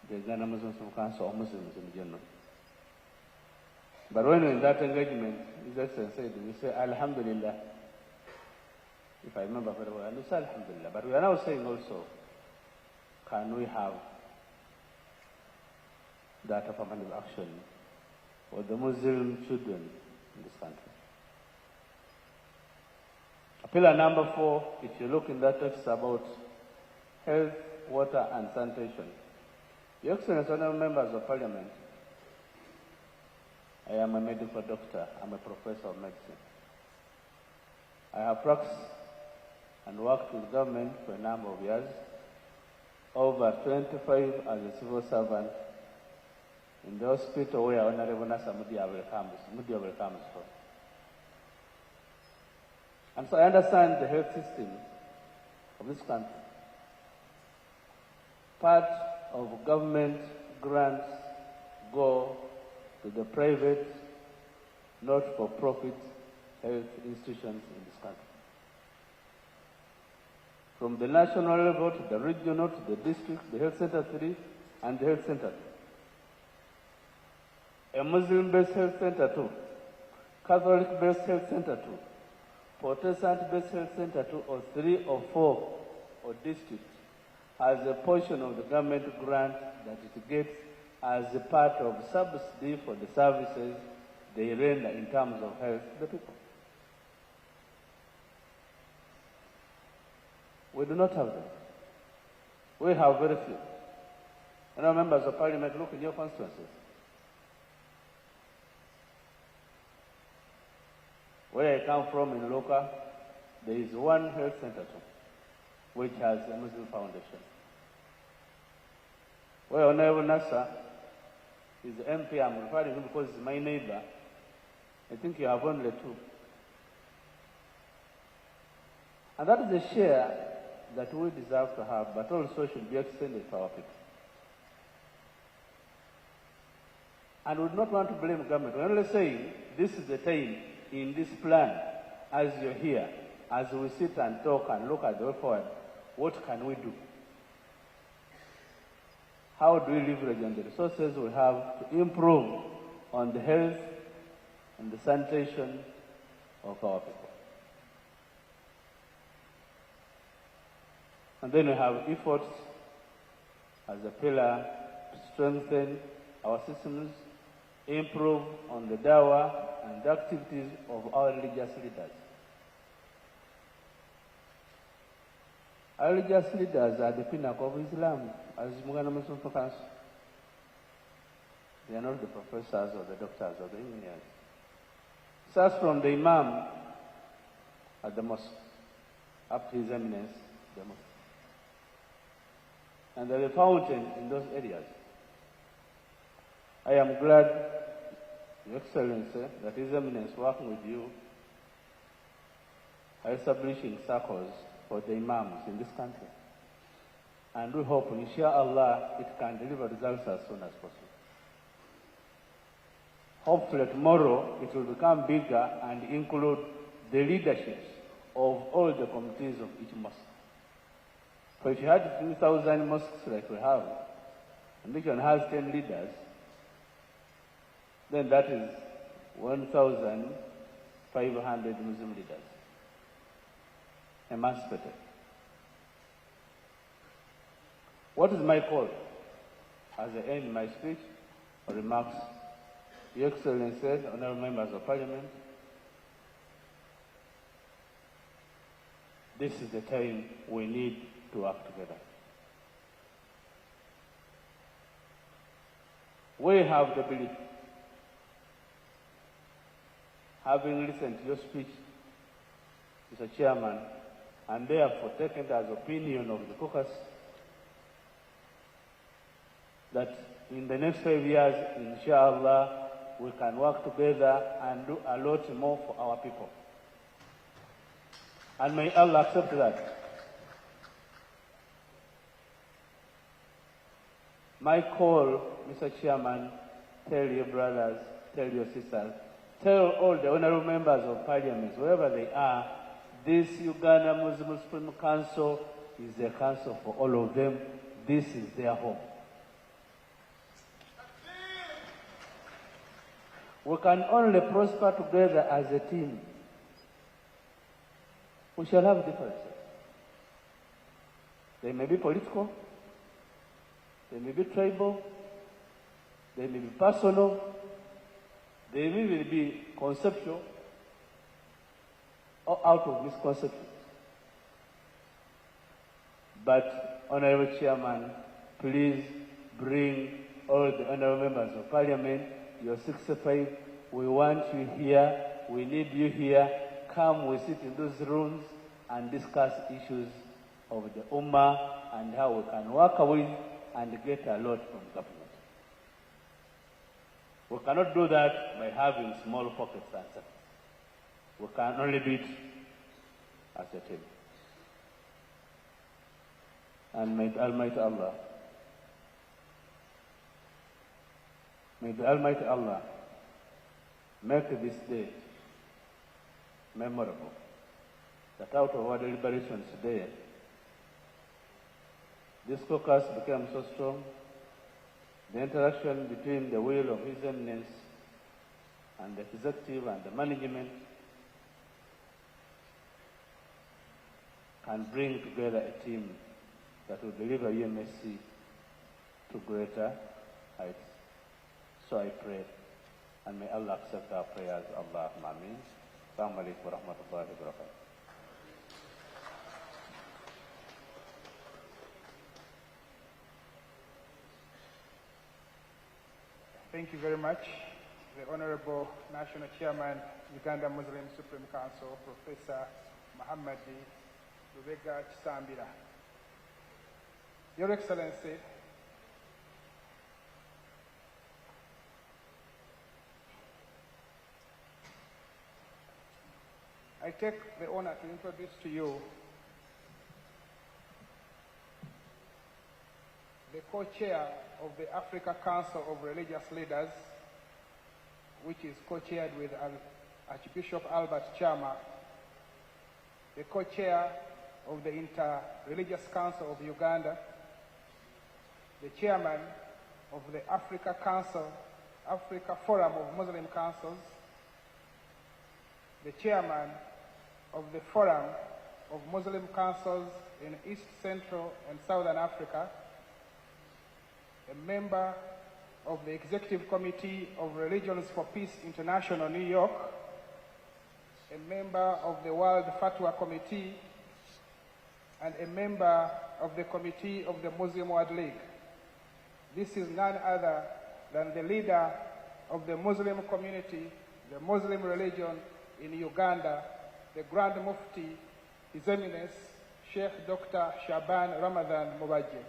to the Ghana Muslim Council or Muslims in general. But when in that engagement, His Excellency said, we say, Alhamdulillah, if I remember very well, and we say Alhamdulillah. But we are now saying also, can we have that affirmative action for the Muslim children in this country? Pillar number 4, if you look in that text about health, water, and sanitation. Your Excellency, honorable members of Parliament, I am a medical doctor. I'm a professor of medicine. I have practiced and worked with government for a number of years, over 25 as a civil servant in the hospital where Honorable Nasa Mubajje comes from. And so I understand the health system of this country. Part of government grants go to the private, not-for-profit health institutions in this country. From the national level to the regional to the district, the health center 3, and the health center 2. A Muslim-based health center 2, Catholic-based health center 2, Protestant-based health center 2, or 3 or 4 or district has a portion of the government grant that it gets as a part of subsidy for the services they render in terms of health to the people. We do not have that. We have very few. And our members of Parliament, look in your constituencies. Where I come from in Loka, there is one health center too, which has a Muslim foundation. Where Honorable Nasa is the MP, I'm referring to him because he's my neighbor. I think you have only 2. And that is a share that we deserve to have, but also should be extended to our people. And we do not want to blame government. We're only saying this is the time in this plan, as you're here, as we sit and talk and look at the way forward, what can we do? How do we leverage on the resources we have to improve on the health and the sanitation of our people? And then we have efforts as a pillar to strengthen our systems, improve on the dawah and the activities of our religious leaders. Our religious leaders are the pinnacle of Islam, as Ghana Muslim Council. They are not the professors or the doctors or the engineers. Starts from the Imam at the mosque up to His Eminence, the mosque. And there is a fountain in those areas. I am glad, Your Excellency, that His Eminence working with you are establishing circles for the Imams in this country. And we hope, inshallah, it can deliver results as soon as possible. Hopefully tomorrow it will become bigger and include the leaderships of all the committees of each mosque. For if you had 2,000 mosques like we have, and each one has 10 leaders, then that is 1,500 Muslim leaders emancipated. What is my call? As I end my speech or remarks, Your Excellency, honorable members of Parliament, this is the time we need to work together. We have the belief, having listened to your speech, Mr. Chairman, and therefore taken it as opinion of the caucus, that in the next 5 years, inshallah, we can work together and do a lot more for our people. And may Allah accept that. My call, Mr. Chairman, tell your brothers, tell your sisters, tell all the honorable members of Parliament, wherever they are, this Uganda Muslim Supreme Council is a council for all of them. This is their home. We can only prosper together as a team. We shall have differences. They may be political, they may be tribal, they may be personal, they may even be conceptual or out of misconception. But, Honorable Chairman, please bring all the honorable members of Parliament. You're 65. We want you here. We need you here. Come, we sit in those rooms and discuss issues of the Ummah and how we can work with and get a lot from government. We cannot do that by having small pockets and sectors. We can only do it as a team. And may the Almighty Allah make this day memorable. That out of our deliberations today, this caucus became so strong, the interaction between the will of His Eminence and the executive and the management can bring together a team that will deliver UMSC to greater heights. So I pray, and may Allah accept our prayers. Allahumma ameen. Assalamu alaikum wa rahmatullahi wa barakatuh. Thank you very much, the Honorable National Chairman, Uganda Muslim Supreme Council, Professor Muhammadi Lubega Chisambira. Your Excellency, I take the honor to introduce to you the co-chair of the Africa Council of Religious Leaders, which is co-chaired with Archbishop Albert Chama, the co-chair of the Inter-Religious Council of Uganda, the chairman of the Africa Forum of Muslim Councils, the chairman of the Forum of Muslim Councils in East Central and Southern Africa, a member of the Executive Committee of Religions for Peace International, New York, a member of the World Fatwa Committee, and a member of the Committee of the Muslim World League. This is none other than the leader of the Muslim community, the Muslim religion in Uganda, the Grand Mufti, His Eminence, Sheikh Dr. Shaban Ramadan Mubajje.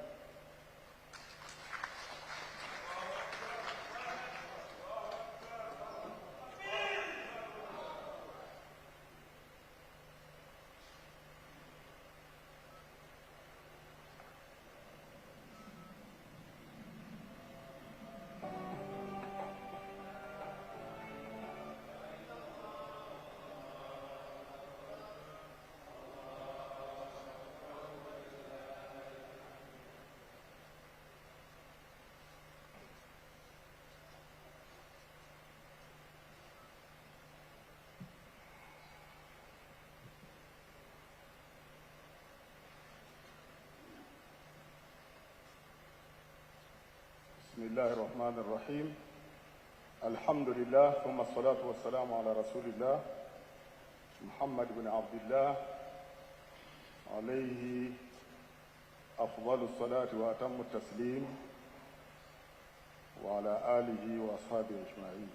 بسم الله الرحمن الرحيم. الحمد لله ثم الصلاة والسلام على رسول الله محمد بن عبد الله عليه أفضل الصلاة وأتم التسليم وعلى آله وأصحابه أجمعين.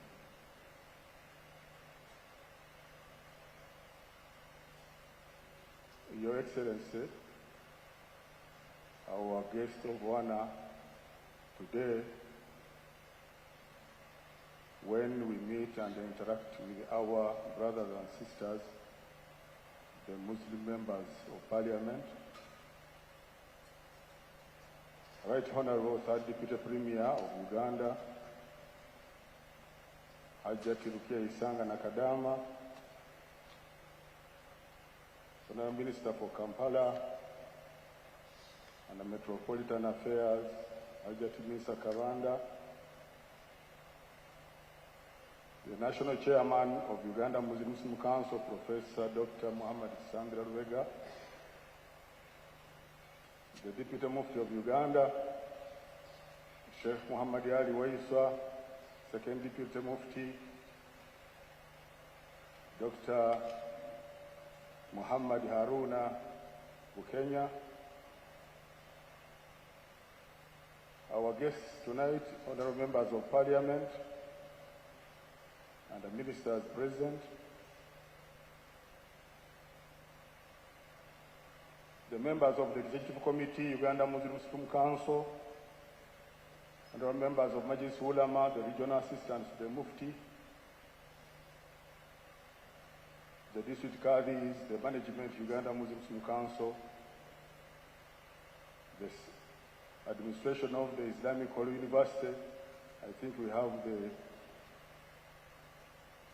Your Excellency, our guest of honor today, when we meet and interact with our brothers and sisters, the Muslim members of Parliament, Right Honorable Third Deputy Premier of Uganda, Hajjati Rukia Isanga Nakadama, Honorable Minister for Kampala and the Metropolitan Affairs, Hajjati Misa Karanda, the National Chairman of Uganda Muslim Council, Professor Dr. Muhammad Sandra Rwega, the Deputy Mufti of Uganda, Sheikh Muhammad Ali Waiswa, Second Deputy Mufti, Dr. Muhammad Haruna Bukenya, our guests tonight, honorable members of Parliament, and the ministers present, the members of the Executive Committee, Uganda Muslim Council, and our members of Majlis Ulama, the regional assistants, the Mufti, the district Qadis, the management, Uganda Muslim Council, the administration of the Islamic Holy University. I think we have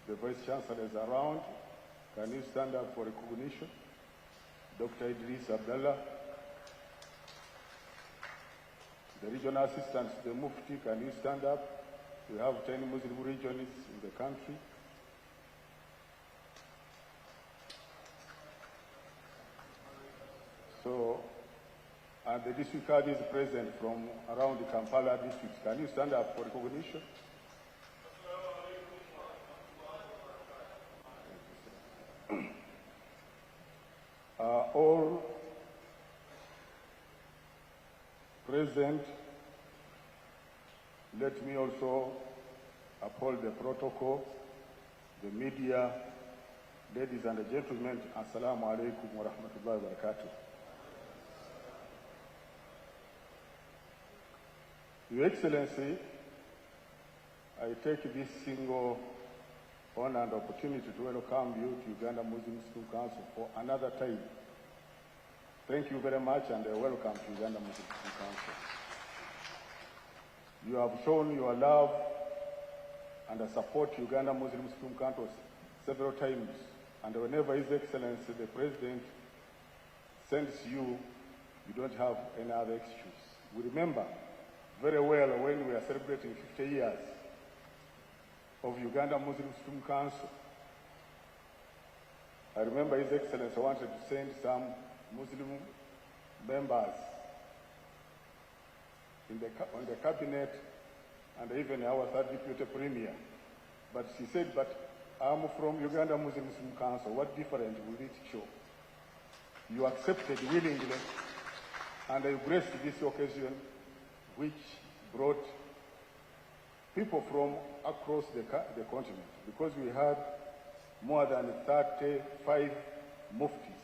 the Vice Chancellors around. Can you stand up for recognition? Dr. Idris Abdallah. The regional assistants, the Mufti, can you stand up? We have 10 Muslim regions in the country. So, and the district card is present from around the Kampala district. Can you stand up for recognition? All present, let me also uphold the protocol, the media, ladies and gentlemen, assalamu alaikum wa rahmatullahi wa barakatuh. Your Excellency, I take this single honor and opportunity to welcome you to Uganda Muslim Council for another time. Thank you very much and welcome to Uganda Muslim Council. You have shown your love and support to Uganda Muslim Council several times, and whenever His Excellency the President sends you, you don't have any other excuse. We remember very well when we are celebrating 50 years of Uganda Muslim Council. I remember His Excellency wanted to send some Muslim members on the cabinet and even our third deputy premier. But she said, but I'm from Uganda Muslim Council. What difference will it show? You accepted willingly and you graced this occasion, which brought people from across the continent, because we had more than 35 muftis.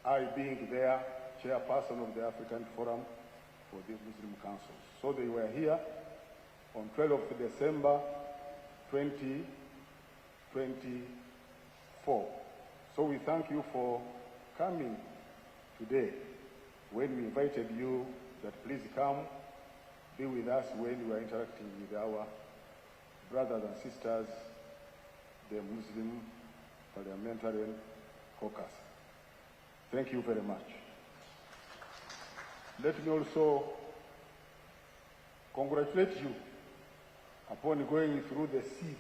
I being their chairperson of the African Forum for the Muslim Council. So they were here on 12th of December 2024. So we thank you for coming today when we invited you that please come, be with us when we are interacting with our brothers and sisters, the Muslim Parliamentary Caucus. Thank you very much. Let me also congratulate you upon going through the sea,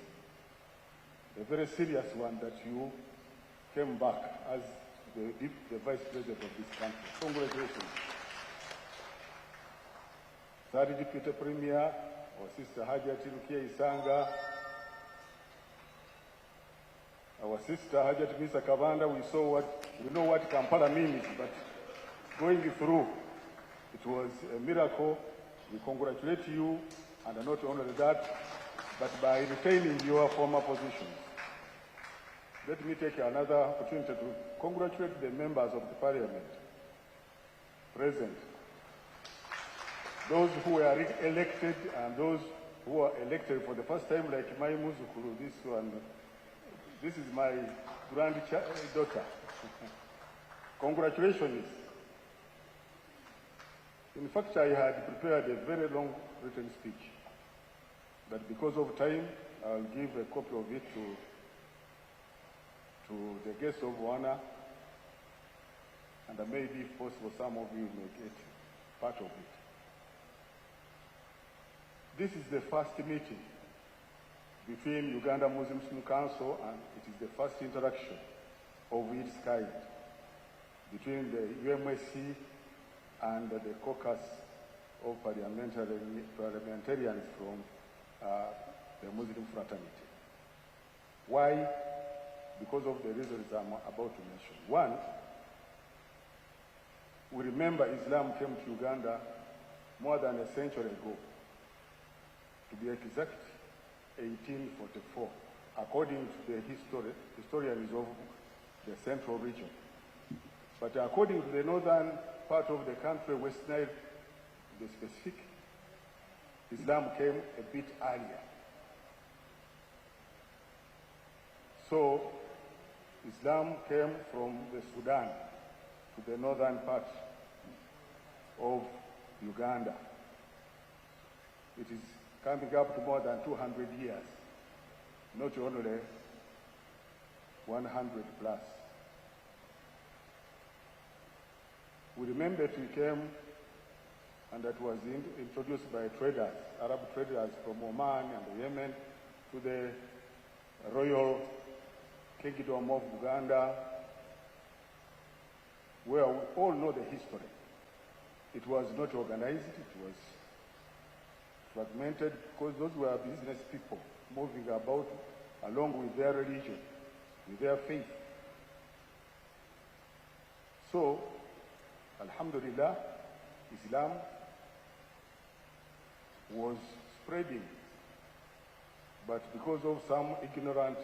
the very serious one, that you came back as the Vice President of this country. Congratulations. Third Deputy Premier, our Sister Hajat Rukia Isanga, our Sister Hajat Misa Kavanda, we know what Kampala means, but going through, it was a miracle. We congratulate you, and not only that, but by retaining your former positions. Let me take another opportunity to congratulate the members of the Parliament present, those who were elected and those who are elected for the first time, like my Muzukuru, this one. This is my granddaughter. Congratulations. In fact, I had prepared a very long written speech, but because of time, I'll give a copy of it to the guests of honor, and maybe, if possible, some of you may get part of it. This is the first meeting between Uganda Muslim Council, and it is the first interaction of its kind between the UMSC and the caucus of parliamentarians from the Muslim fraternity. Why? Because of the reasons I'm about to mention. One, we remember Islam came to Uganda more than a century ago. To be exact, 1844, according to the historians of the central region. But according to the northern part of the country, West Nile, the specific, Islam came a bit earlier. So, Islam came from the Sudan to the northern part of Uganda. It is coming up to more than 200 years, not only 100 plus. We remember it came, and that was introduced by traders, Arab traders from Oman and Yemen, to the Royal Kingdom of Uganda, where we all know the history. It was not organized, it was fragmented, because those were business people moving about along with their religion, with their faith. So, Alhamdulillah, Islam was spreading, but because of some ignorant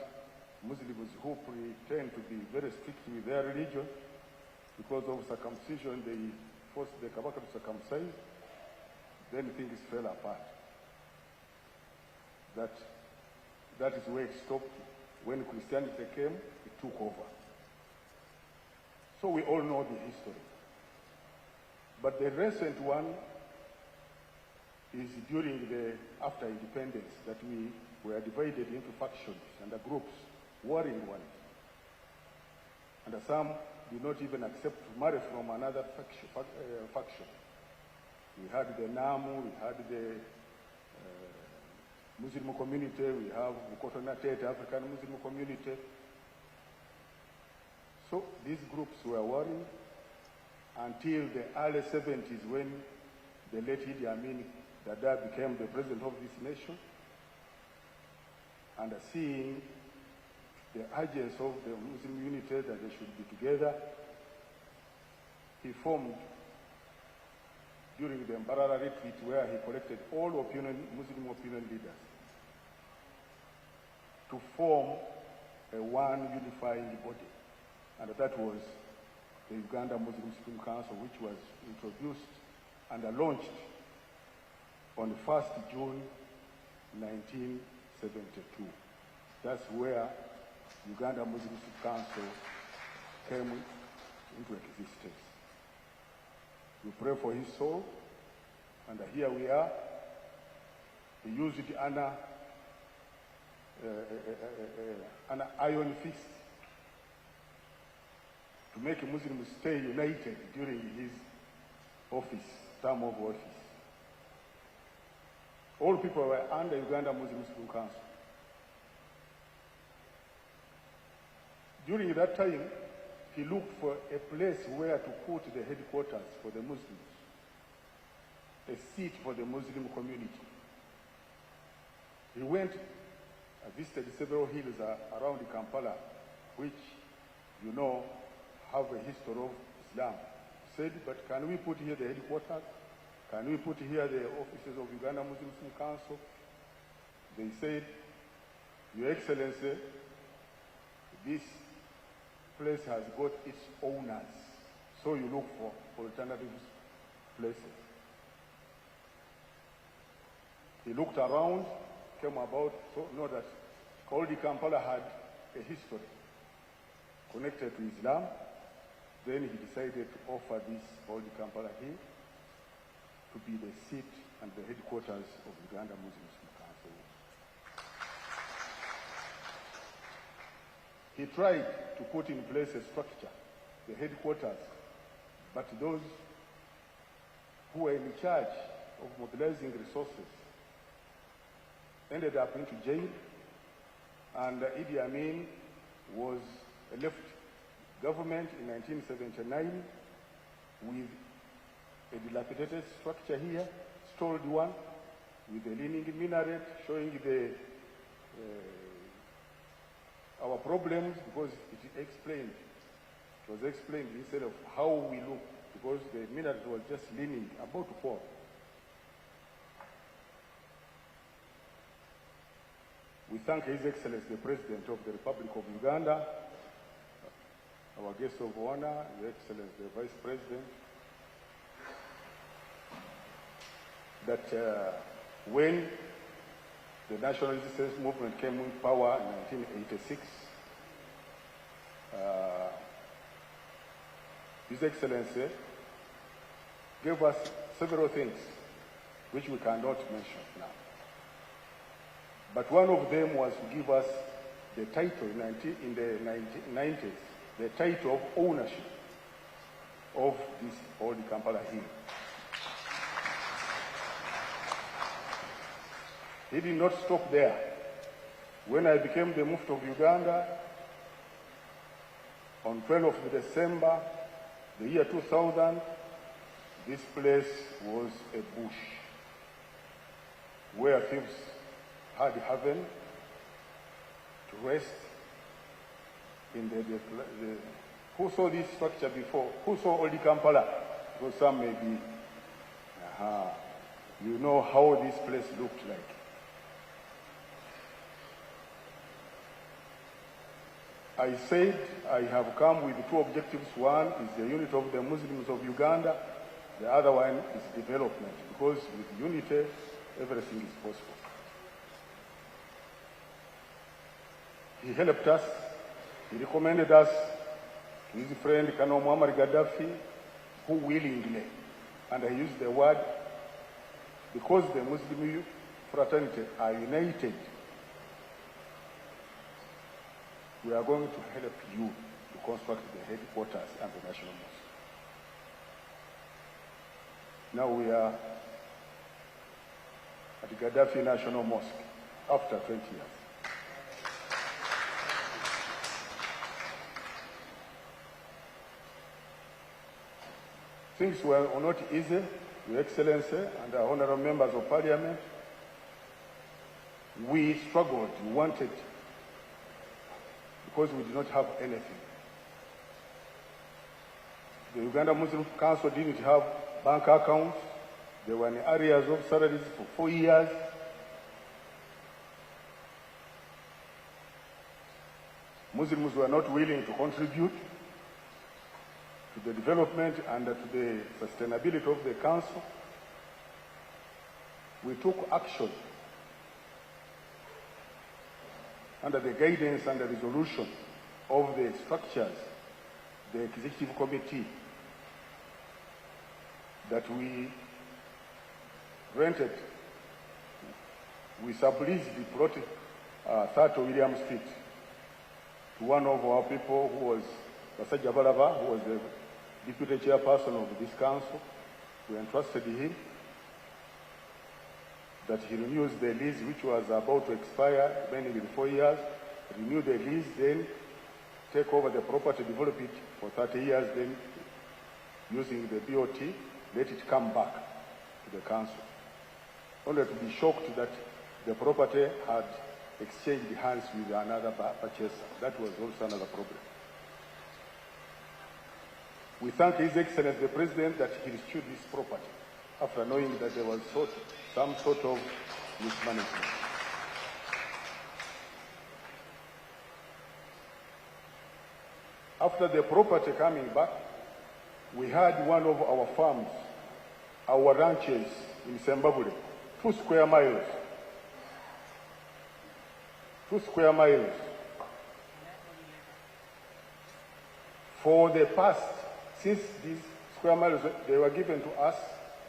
Muslims who pretend to be very strict with their religion, because of circumcision, they forced the Kabaka to circumcise, then things fell apart. That is where it stopped. When Christianity came, it took over. So we all know the history. But the recent one is during after independence, that we were divided into factions and groups, warring one. And some did not even accept to marry from another faction. We had the Namu, we had the Muslim community, we have Bukotonatet, African Muslim community. So these groups were warring until the early 70s, when the late Idi Amin Dada became the president of this nation, and seeing the urgency of the Muslim unity that they should be together, he formed, during the Mbarara retreat, where he collected all Muslim opinion leaders to form one unifying body. And that was the Uganda Muslim Supreme Council, which was introduced and launched on the 1st June 1972. That's where Uganda Muslim Supreme Council came into existence. We pray for his soul, and here we are. He used an iron fist to make Muslims stay united during his term of office. All people were under Uganda Muslim Supreme Council. During that time, he looked for a place where to put the headquarters for the Muslims. a seat for the Muslim community. He went, visited several hills around Kampala, which, you know, have a history of Islam. Said, but can we put here the headquarters? Can we put here the offices of Uganda Muslim Council? They said, Your Excellency, this place has got its owners, so you look for alternative places. He looked around, came about, so know that Old Kampala had a history connected to Islam. Then he decided to offer this Old Kampala here to be the seat and the headquarters of Uganda Muslim Council. He tried to put in place a structure, the headquarters, but those who were in charge of mobilizing resources ended up into jail, and Idi Amin was left government in 1979 with a dilapidated structure here, stalled one, with a leaning minaret showing our problems, because it was explained instead of how we look, because the minaret was just leaning, about to fall. We thank His Excellency, the President of the Republic of Uganda, our guest of honor, Your Excellency, the Vice President, that when the National Resistance Movement came in power in 1986, His Excellency gave us several things which we cannot mention now. But one of them was to give us the title in the 1990s, the title of ownership of this Old Kampala Hill. He did not stop there. When I became the Mufti of Uganda, on 12th of December, the year 2000, this place was a bush where thieves had haven to rest in who saw this structure before? Who saw Old Kampala? Because some may be, you know how this place looked like. I said I have come with two objectives. One is the unity of the Muslims of Uganda. The other one is development, because with unity, everything is possible. He helped us. He recommended us to his friend Colonel Muammar Gaddafi, who willingly, and I use the word, because the Muslim fraternity are united, we are going to help you to construct the headquarters and the national mosque. Now we are at the Gaddafi National Mosque after 20 years. Things were not easy, Your Excellency and our honorable members of Parliament. We struggled, we wanted, because we did not have anything. The Uganda Muslim Council didn't have bank accounts. They were in areas of salaries for 4 years. Muslims were not willing to contribute to the development and to the sustainability of the council. We took action under the guidance and the resolution of the structures, the executive committee that we rented. We subleased the plot 30 William Street to one of our people who was Basajja Balaba, who was the deputy chairperson of this council. We entrusted him that he renews the lease, which was about to expire, remaining in 4 years, renew the lease, then take over the property, develop it for 30 years, then using the BOT, let it come back to the council, only to be shocked that the property had exchanged hands with another purchaser. That was also another problem. We thank His Excellency the President that he restored this property after knowing that there was some sort of mismanagement. After the property coming back, we had one of our farms, our ranches in Zimbabwe, 2 square miles. 2 square miles. For the past, since these square miles, they were given to us,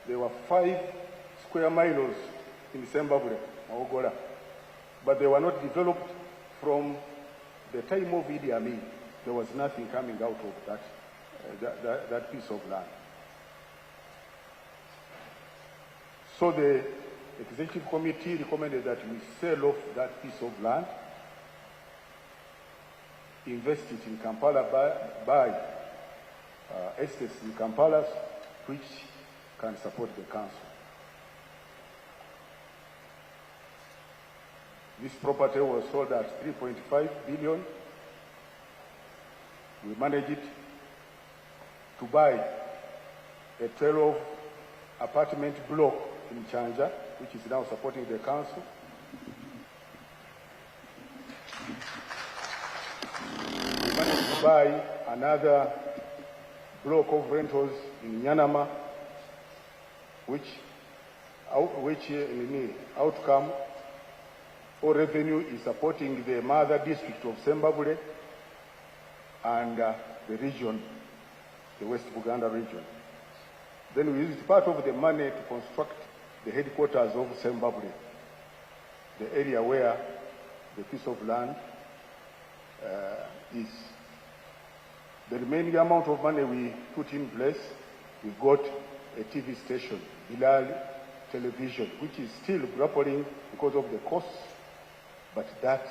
there were 5 square miles in Zimbabwe, Maogola. But they were not developed from the time of Idi Amin. There was nothing coming out of that piece of land. So the Executive Committee recommended that we sell off that piece of land, invest it in Kampala, buy estates in Kampala, which can support the council. This property was sold at 3.5 billion. We managed it to buy a 12-apartment block in Chanja, which is now supporting the council. We managed to buy another block of rentals in Nyanama, which in the outcome or revenue is supporting the mother district of Zimbabwe and the region, the West Buganda region. Then we used part of the money to construct the headquarters of Zimbabwe, the area where the piece of land is. The remaining amount of money we put in place, we got a TV station, Bilal Television, which is still grappling because of the costs, but that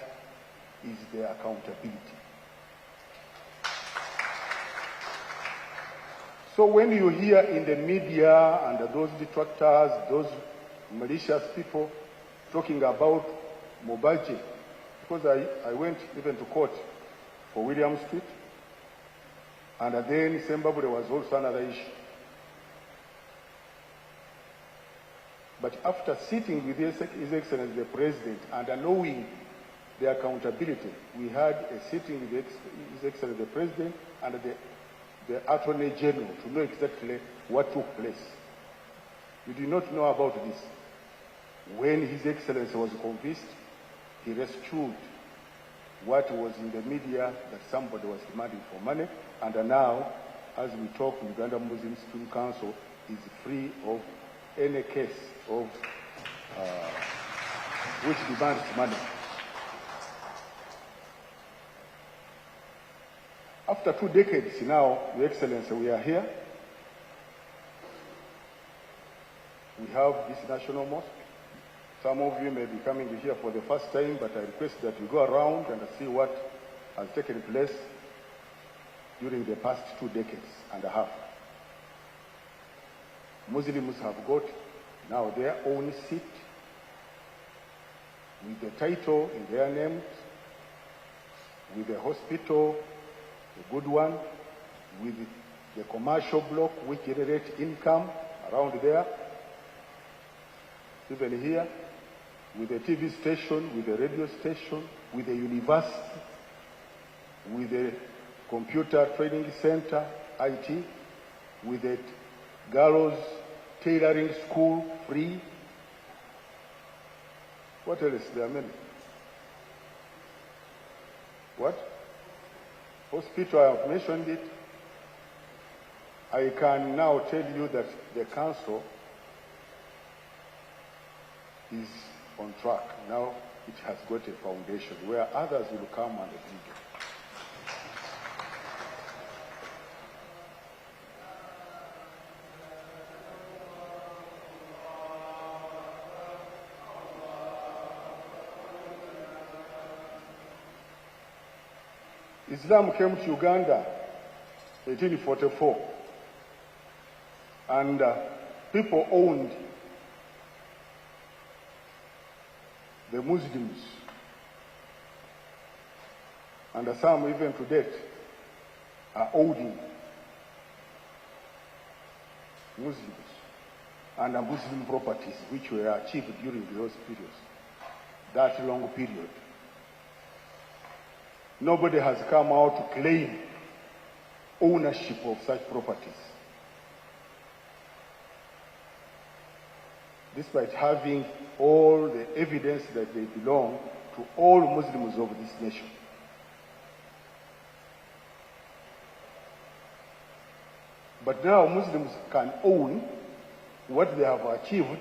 is the accountability. So when you hear in the media and those detractors, those malicious people talking about Mubajje, because I went even to court for William Street, and then Zimbabwe was also another issue. But after sitting with His Excellency the President and knowing the accountability, we had a sitting with His Excellency the President and the Attorney General to know exactly what took place. We did not know about this. When His Excellency was convinced, he rescued what was in the media that somebody was demanding for money, and now, as we talk, the Uganda Muslim Supreme Council is free of any case of which demands money. After 2 decades now, Your Excellency, we are here. We have this national mosque. Some of you may be coming here for the first time, but I request that you go around and see what has taken place during the past 2 decades and a half. Muslims have got now their own seat with the title in their names, with the hospital, a good one, with the commercial block which generates income around there, even here, with the TV station, with the radio station, with the university, with the computer training center, IT, with the girls' tailoring school, free. What else? There are many. What? Hospital, I have mentioned it. I can now tell you that the council is on track. Now it has got a foundation where others will come and build. Islam came to Uganda in 1844, and people owned the Muslims, and some even to date, are owing Muslims and Muslim properties which were achieved during those periods, that long period. Nobody has come out to claim ownership of such properties, despite having all the evidence that they belong to all Muslims of this nation. But now Muslims can own what they have achieved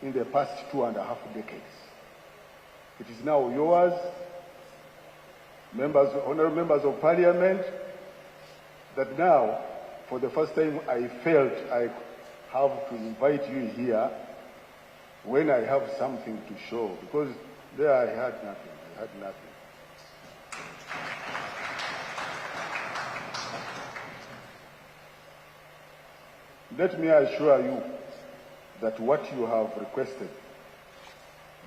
in the past 2.5 decades. It is now yours, honorable members of parliament, that now, for the first time, I felt I have to invite you here when I have something to show, because there I had nothing. Let me assure you that what you have requested,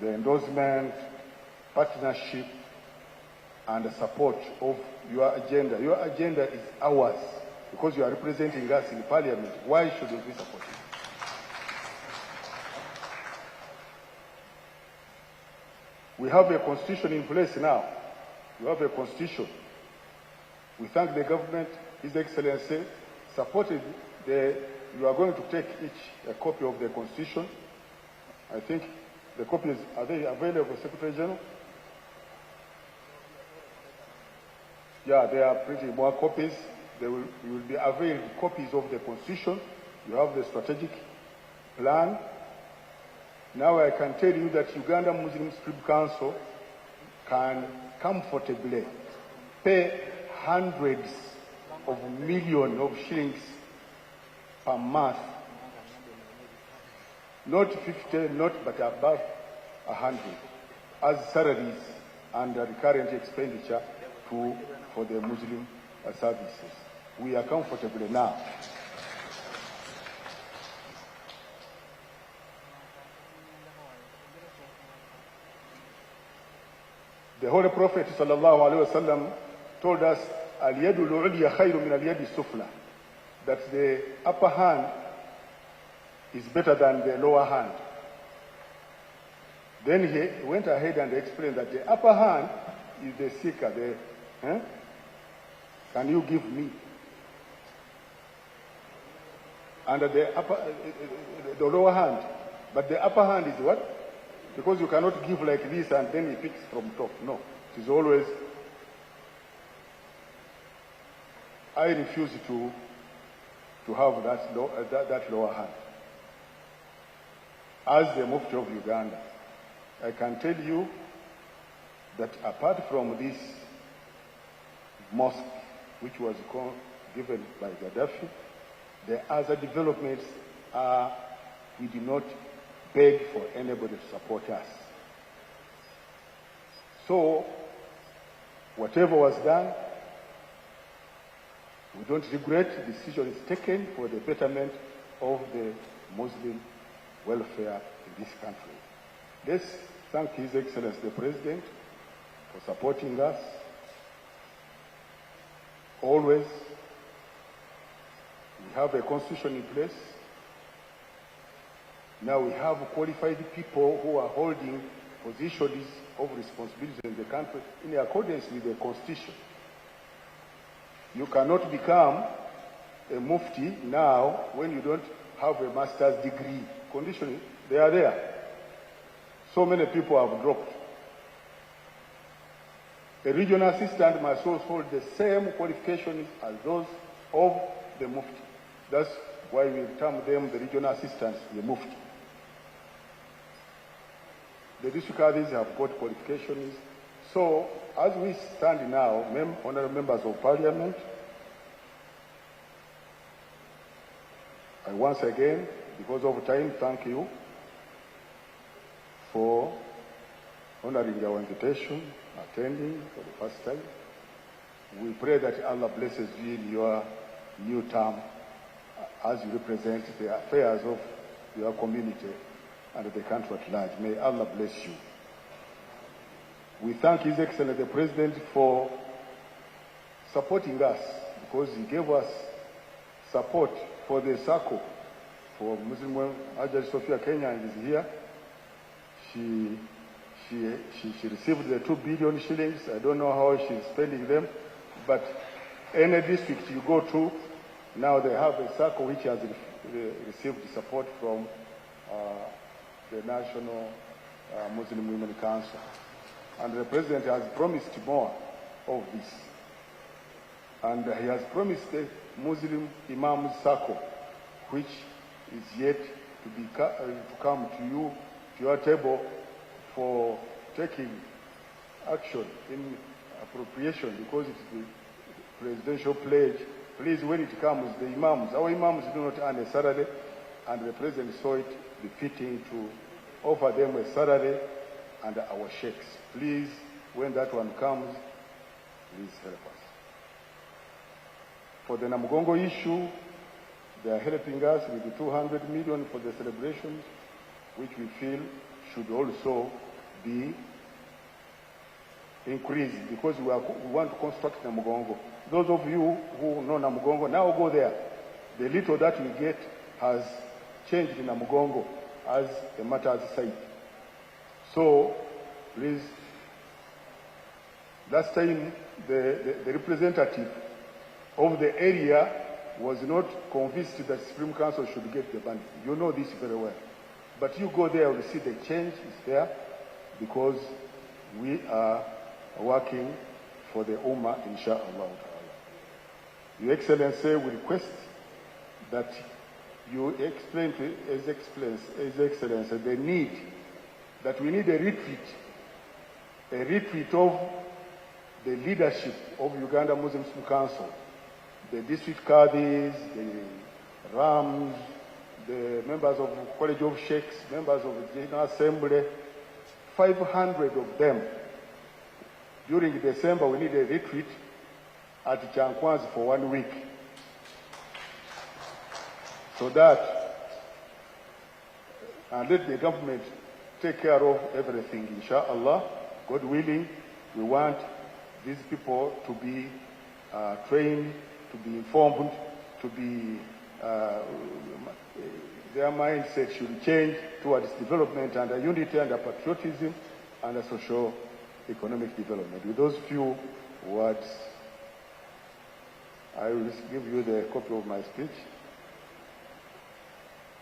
the endorsement, partnership, and the support of your agenda is ours, because you are representing us in parliament. Why shouldn't we support you? We have a constitution in place now. You have a constitution. We thank the government, His Excellency, supported you are going to take each a copy of the constitution. I think the copies, are they available, Secretary General? Yeah, they are printing more copies. You will be availed copies of the constitution. You have the strategic plan. Now I can tell you that Uganda Muslim Supreme Council can comfortably pay hundreds of millions of shillings per month. Not 50, but above 100, as salaries and recurrent expenditure for the Muslim services. We are comfortable now. The Holy Prophet ﷺ told us, "Al-yadu al-ulya khayru min al-yadi sufla," that the upper hand is better than the lower hand. Then he went ahead and explained that the upper hand is the seeker. Can you give me? And the lower hand. But the upper hand is what? Because you cannot give like this and then he picks from top. No. It is always, I refuse to have that lower hand. As the Mufti of Uganda, I can tell you that apart from this mosque, which was given by Gaddafi, the other developments are, we do not beg for anybody to support us. So, whatever was done, we don't regret. The decision is taken for the betterment of the Muslim welfare in this country. Let's thank His Excellency the President for supporting us. Always, we have a constitution in place. Now we have qualified people who are holding positions of responsibility in the country in accordance with the constitution. You cannot become a mufti now when you don't have a master's degree. Conditions, they are there. So many people have dropped. A regional assistant must also hold the same qualifications as those of the mufti. That's why we term them the regional assistants, the mufti. The district cadres have got qualifications. So, as we stand now, honorable members of parliament, I once again, because of time, thank you for honoring our invitation, attending for the first time. We pray that Allah blesses you in your new term as you represent the affairs of your community and the country at large. May Allah bless you. We thank His Excellency the President for supporting us, because he gave us support for the circle for Muslim women. Ajaj Sophia Kenya is here. She received the 2 billion shillings. I don't know how she's spending them, but any district you go to, now they have a circle which has received support from the National Muslim Women Council. And the President has promised more of this. And he has promised the Muslim Imam Circle, which is yet to come to you, to your table, for taking action in appropriation, because it's the presidential pledge. Please, when it comes, the Imams, our Imams do not earn a salary, and the President saw it befitting to offer them a salary and our sheikhs. Please, when that one comes, please help us. For the Namugongo issue, they are helping us with the 200 million for the celebrations, which we feel should also be increased, because we want to construct Namugongo. Those of you who know Namugongo, now go there. The little that we get has changed in Namugongo as the matter has said. So, please, last time the representative of the area was not convinced that Supreme Council should get the money. You know this very well. But you go there, you see the change is there, because we are working for the Ummah, inshallah. Your Excellency, we request that you explain to His Excellency the need, that we need a retreat of the leadership of Uganda Muslim Council, the district Qadis, the Rams, the members of the College of Sheikhs, members of the General Assembly, 500 of them. During December, we need a retreat at Chankwanzi for 1 week, so that, and let the government take care of everything, inshallah. God willing, we want these people to be trained, to be informed, to be, their mindset should change towards development and unity and patriotism and social economic development. With those few words, I will give you the copy of my speech.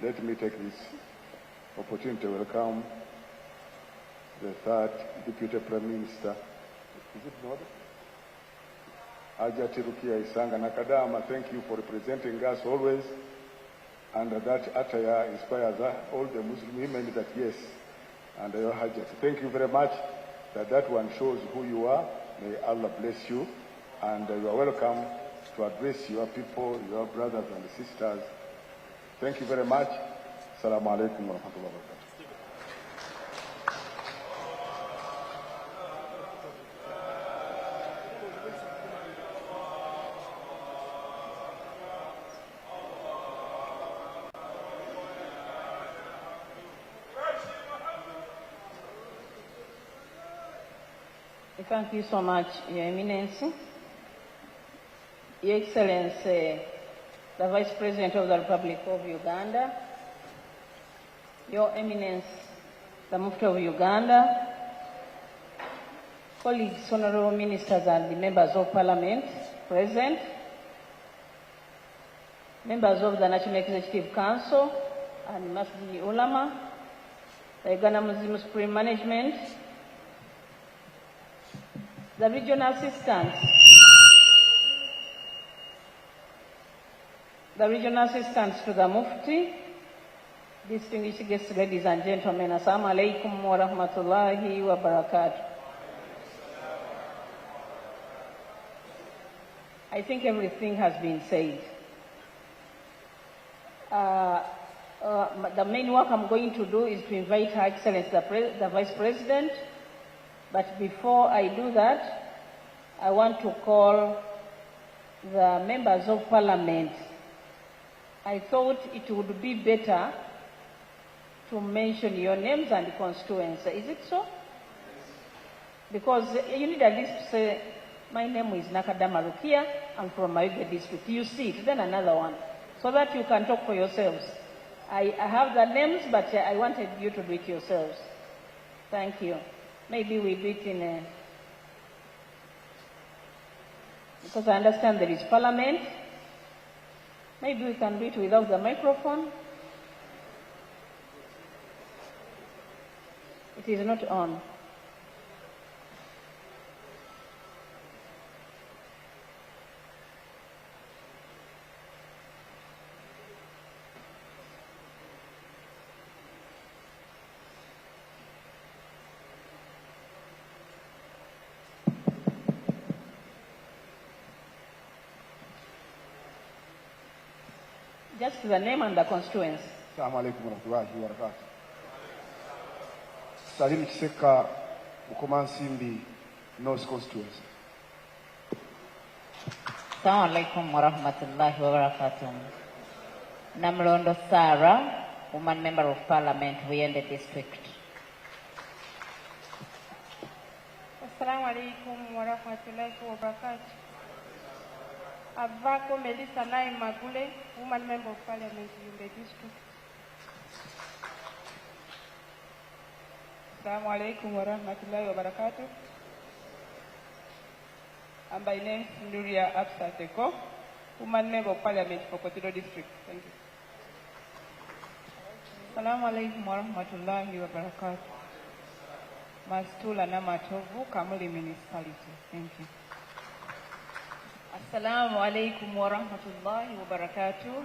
Let me take this opportunity to welcome the third Deputy Prime Minister. Is it not? Ajati Rukia Isanga Nakadama, thank you for representing us always. And that attire inspires all the Muslim women that yes, and your Hajjat. Thank you very much. That one shows who you are. May Allah bless you. And you are welcome to address your people, your brothers and sisters. Thank you very much. Assalamu alaikum wa rahmatullahi wa barakatuh. Thank you so much, Your Eminence. Your Excellency, the Vice President of the Republic of Uganda, Your Eminence, the Mufti of Uganda, colleagues, honorable ministers and the members of Parliament present, members of the National Executive Council and Masjid Ulama, the Uganda Muslim Supreme Management, the regional assistants, to the Mufti, distinguished guests, ladies and gentlemen, Assalamu alaikum wa rahmatullahi wa barakatuh. I think everything has been said. The main work I'm going to do is to invite Her Excellency the Vice President. But before I do that, I want to call the members of Parliament. I thought it would be better to mention your names and constituency. Is it so? Because you need at least to say, my name is Nakadama Rukia, I'm from Mubajje district. You see it, then another one, so that you can talk for yourselves. I have the names, but I wanted you to do it yourselves. Thank you. Maybe we do it in a... Because I understand there is parliament. Maybe we can do it without the microphone. It is not on. Just the name and the constituency. Assalamu alaikum warahmatullahi wabarakatuh. Salim Kiseka, Mukomansimbi, North Constituency. Assalamu alaikum warahmatullahi wabarakatuh. Namlondo Sarah, woman member of parliament, Huyende district. Assalamu alaikum warahmatullahi wabarakatuh. Avako Melissa Nai Magule, woman member of parliament in the district. Assalamu alaikum wa rahmatullahi wa barakatuh. And by name Nuria Absateko, woman member of parliament for Kotido district. Thank you. Assalamu alaikum wa rahmatullahi wa barakatuh. Mastula Namatovu, Kamuli municipality. Thank you. Assalamu alaikum wa rahmatullahi wa barakatuh.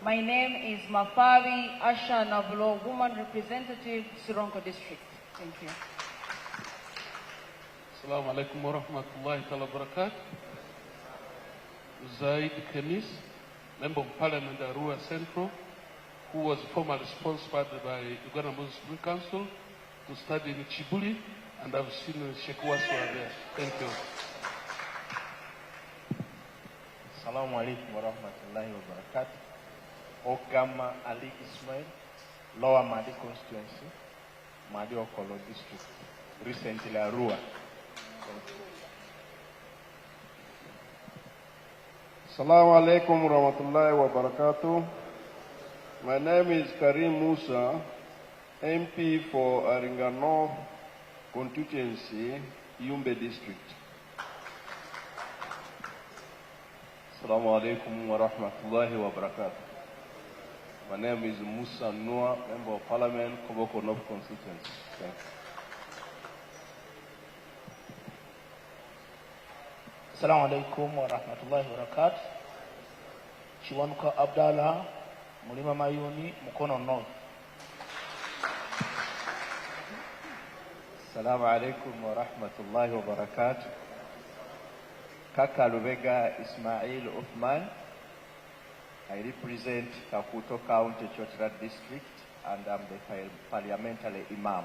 My name is Mafawi Asha Nablo, woman representative, Sironko district. Thank you. Assalamu alaikum wa rahmatullahi wa barakatuh. Zaid Kemis, member of parliament Arua Central, who was formally sponsored by Uganda Muslim Council to study in Chibuli, and I've seen Sheikh Waswa there. Thank you. Assalamu alaikum wa rahmatullahi wa barakatuh. Ogama Ali Ismail, Lower Madi constituency, Madi Okolo district, recently Arua. Assalamu alaikum wa rahmatullahi wa barakatuh. My name is Karim Musa, MP for Aringano constituency, Yumbe district. Assalamu alaikum wa rahmatullahi wa barakatuh. My name is Musa Noah, member of parliament, Koboko North constituency. Thank you. Assalamu alaikum wa rahmatullahi wa barakatuh. Chiwanuka Abdallah, Mulima Mayuni, Mukono North. Assalamu alaikum wa rahmatullahi wa barakatuh. Kaka Lubega Ismail Uthman. I represent Kakuto County, Chotara district, and I'm the parliamentary imam.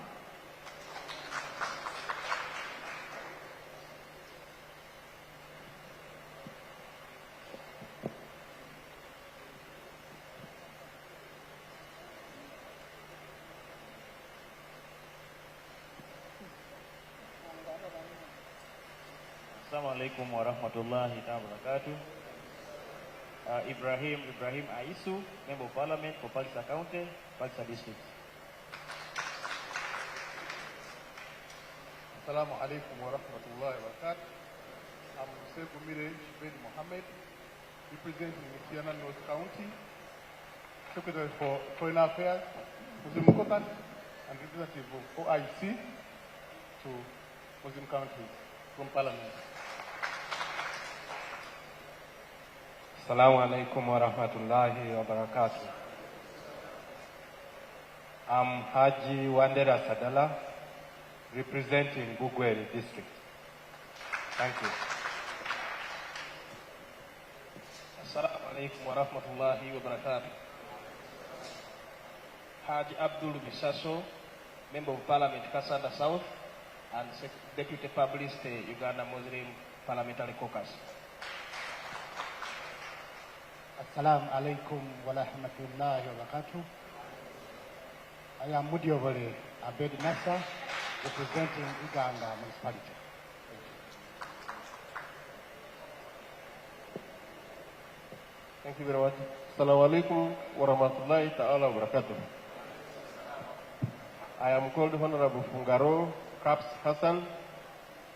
Assalamu alaikum wa rahmatullahi wa barakatuh. Ibrahim Aisu, member of parliament for Pakistan County, Pakistan district. Assalamu alaikum wa rahmatullahi wa barakatuh. I'm Sekou Miraj bin Mohammed, representing Michiana North County, Secretary for Foreign Affairs, Muslim Kotan, and representative of OIC to Muslim countries from Parliament. Assalamu alaikum wa rahmatullahi wa barakatuh. I'm Haji Wandera Sadala, representing Gugweri district. Thank you. Assalamu alaikum wa rahmatullahi wa barakatuh. Haji Abdul Bisaso, member of parliament, Kasanda South, and deputy published Uganda Muslim Parliamentary Caucus. Assalamu alaikum wa rahmatullahi wa barakatuh. I am Mudiovale Abed Nassa, representing Uganda municipality. Thank you very much. Assalamu alaikum wa rahmatullahi ta'ala wa barakatuh. I am called Honorable Fungaro Kaps Hassan,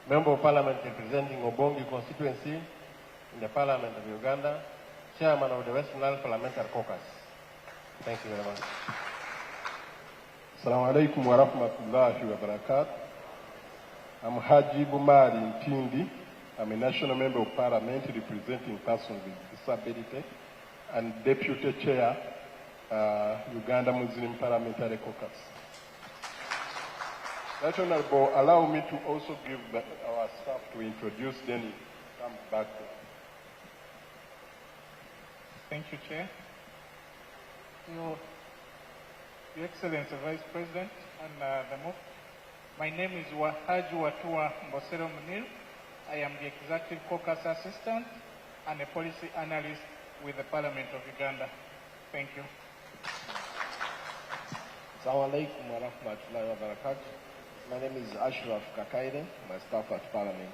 Member of Parliament representing Obongi constituency in the Parliament of Uganda, Chairman of the Western Nile Parliamentary Caucus. Thank you very much. Assalamu alaikum wa rahmatullahi wa barakatuh. I'm Haji Bumari Ntindi. I'm a national member of parliament representing persons with disability and deputy chair, Uganda Muslim Parliamentary Caucus. That Honorable, allow me to also give our staff to introduce then come back. Thank you, Chair. Your Excellency Vice President and the Mufti, my name is Haji Watua Mbosero Munir. I am the Executive Caucus Assistant and a Policy Analyst with the Parliament of Uganda. Thank you. Assalamu alaikum wa rahmatullahi wa barakatuh. My name is Ashraf Kakaide. I'm a staff at Parliament.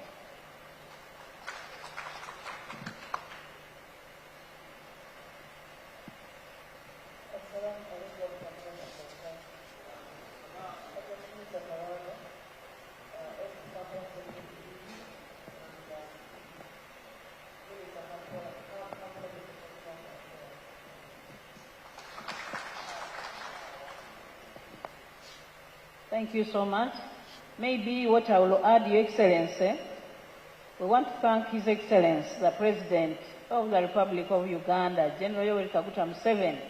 Thank you so much. Maybe what I will add, Your Excellency, we want to thank His Excellency, the President of the Republic of Uganda, General Yoweri Kaguta Museveni,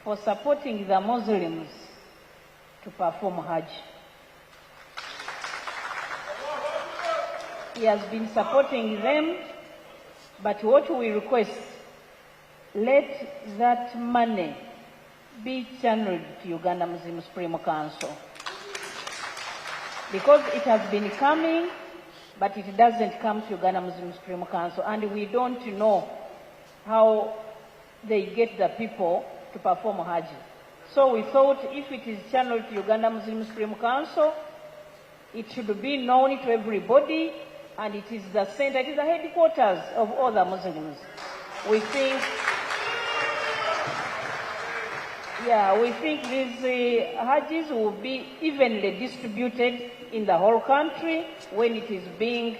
for supporting the Muslims to perform Hajj. He has been supporting them, but what we request, let that money be channeled to Uganda Muslim Supreme Council. Because it has been coming, but it doesn't come to Uganda Muslim Supreme Council, and we don't know how they get the people to perform Hajj. So we thought if it is channeled to Uganda Muslim Supreme Council, it should be known to everybody, and it is the center, it is the headquarters of all the Muslims. We think these Hajjis will be evenly distributed in the whole country when it is being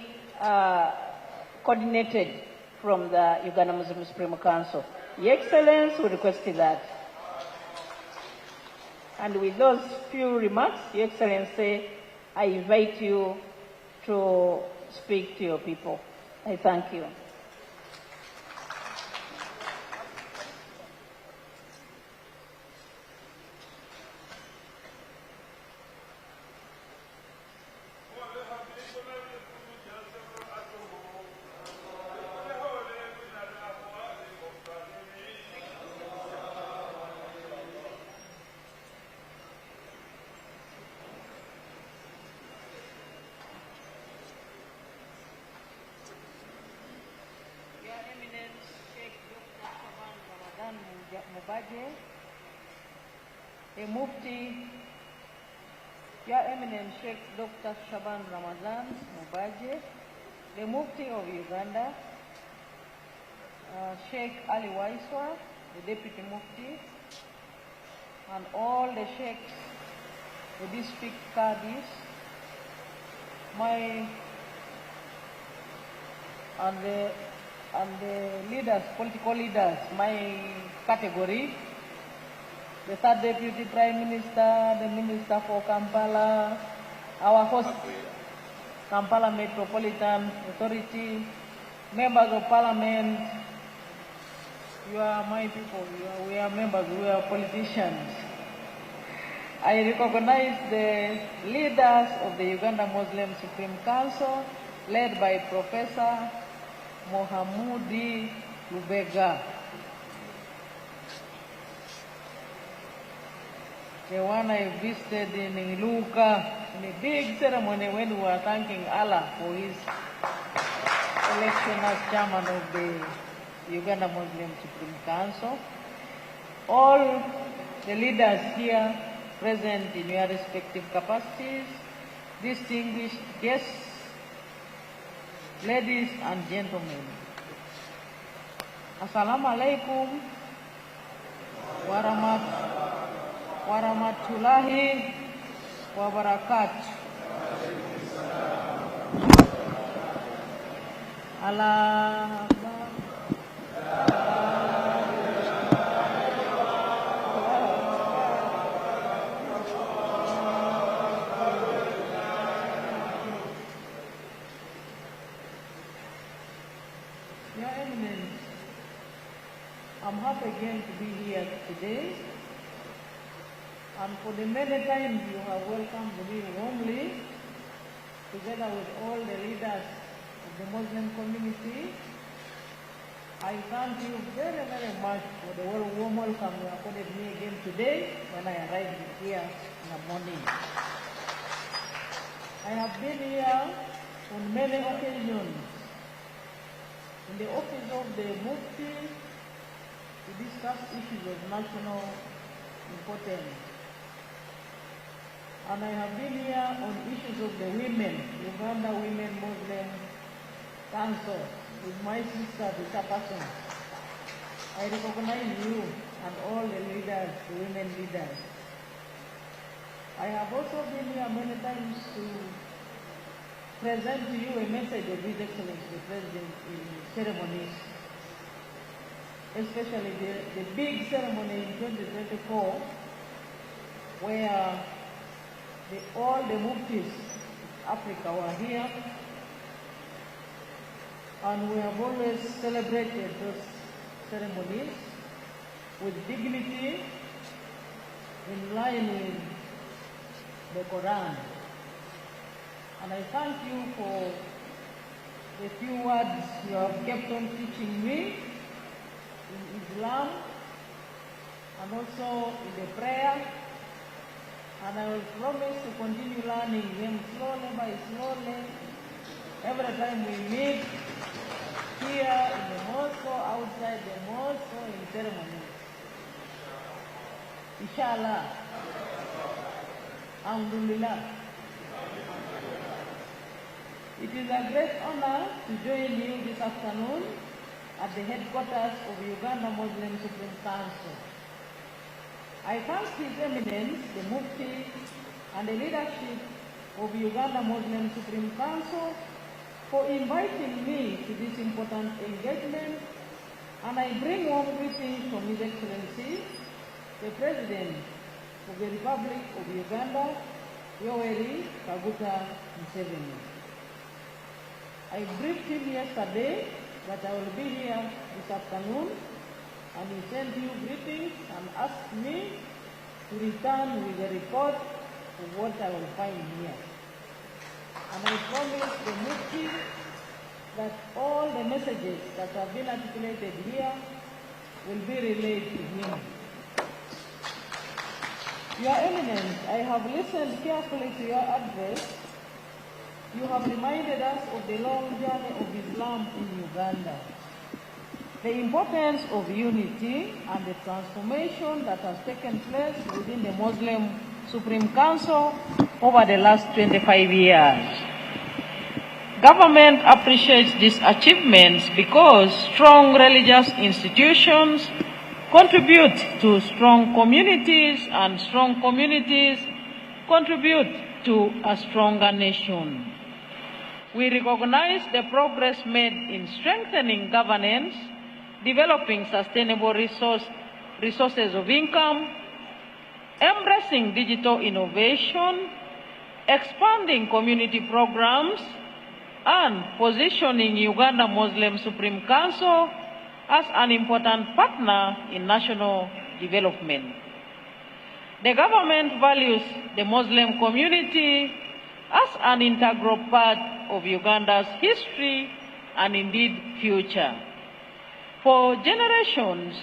coordinated from the Uganda Muslim Supreme Council. Your Excellency, we request that. And with those few remarks, Your Excellency, I invite you to speak to your people. I thank you. Mubajje, a Mufti, Your Eminence Sheikh Dr. Shaban Ramadan Mubajje, the Mufti of Uganda, Sheikh Ali Waiswa, the Deputy Mufti, and all the Sheikhs, the district Qadis, and the leaders, political leaders, my category, the third Deputy Prime Minister, the Minister for Kampala, our host, Kampala Metropolitan Authority, members of Parliament, you are my people, we are members, we are politicians. I recognize the leaders of the Uganda Muslim Supreme Council, led by Professor Mohamudi Lubega. The one I visited in Luka, in a big ceremony when we were thanking Allah for his election as chairman of the Uganda Muslim Supreme Council. All the leaders here present in your respective capacities, distinguished guests, ladies and gentlemen. Assalamu alaikum warahmatullahi wabarakatuh. Allah. Your Eminence, I'm happy again to be here today, and for the many times you have welcomed me warmly, together with all the leaders of the Muslim community. I thank you very, very much for the warm welcome you accorded me again today when I arrived here in the morning. I have been here on many occasions in the office of the Mufti to discuss issues of national importance. And I have been here on issues of the women, Uganda Women Muslim Council, with my sister, the chairperson. I recognize you and all the leaders, the women leaders. I have also been here many times to present to you a message of His Excellency the President in ceremonies, especially the big ceremony in 2024, where all the Muftis of Africa were here, and we have always celebrated those ceremonies with dignity, in line with the Quran. And I thank you for the few words you have kept on teaching me in Islam and also in the prayer. And I will promise to continue learning them slowly by slowly. Every time we meet here in the mosque or outside the mosque or in ceremonies. Inshallah. Alhamdulillah. It is a great honor to join you this afternoon at the headquarters of Uganda Muslim Supreme Council. I thank His Eminence, the Mufti, and the leadership of Uganda Muslim Supreme Council for inviting me to this important engagement, and I bring warm greetings from His Excellency, the President of the Republic of Uganda, Yoweri Kaguta Museveni. I briefed him yesterday that I will be here this afternoon, and he sent you greetings and asked me to return with a report of what I will find here. And I promise the Mufti that all the messages that have been articulated here will be relayed to him. Your Eminence, I have listened carefully to your address. You have reminded us of the long journey of Islam in Uganda, the importance of unity and the transformation that has taken place within the Muslim Supreme Council over the last 25 years. Government appreciates these achievements because strong religious institutions contribute to strong communities, and strong communities contribute to a stronger nation. We recognize the progress made in strengthening governance, developing sustainable resources of income, embracing digital innovation, expanding community programs, and positioning Uganda Muslim Supreme Council as an important partner in national development. The government values the Muslim community as an integral part of Uganda's history and indeed future. For generations,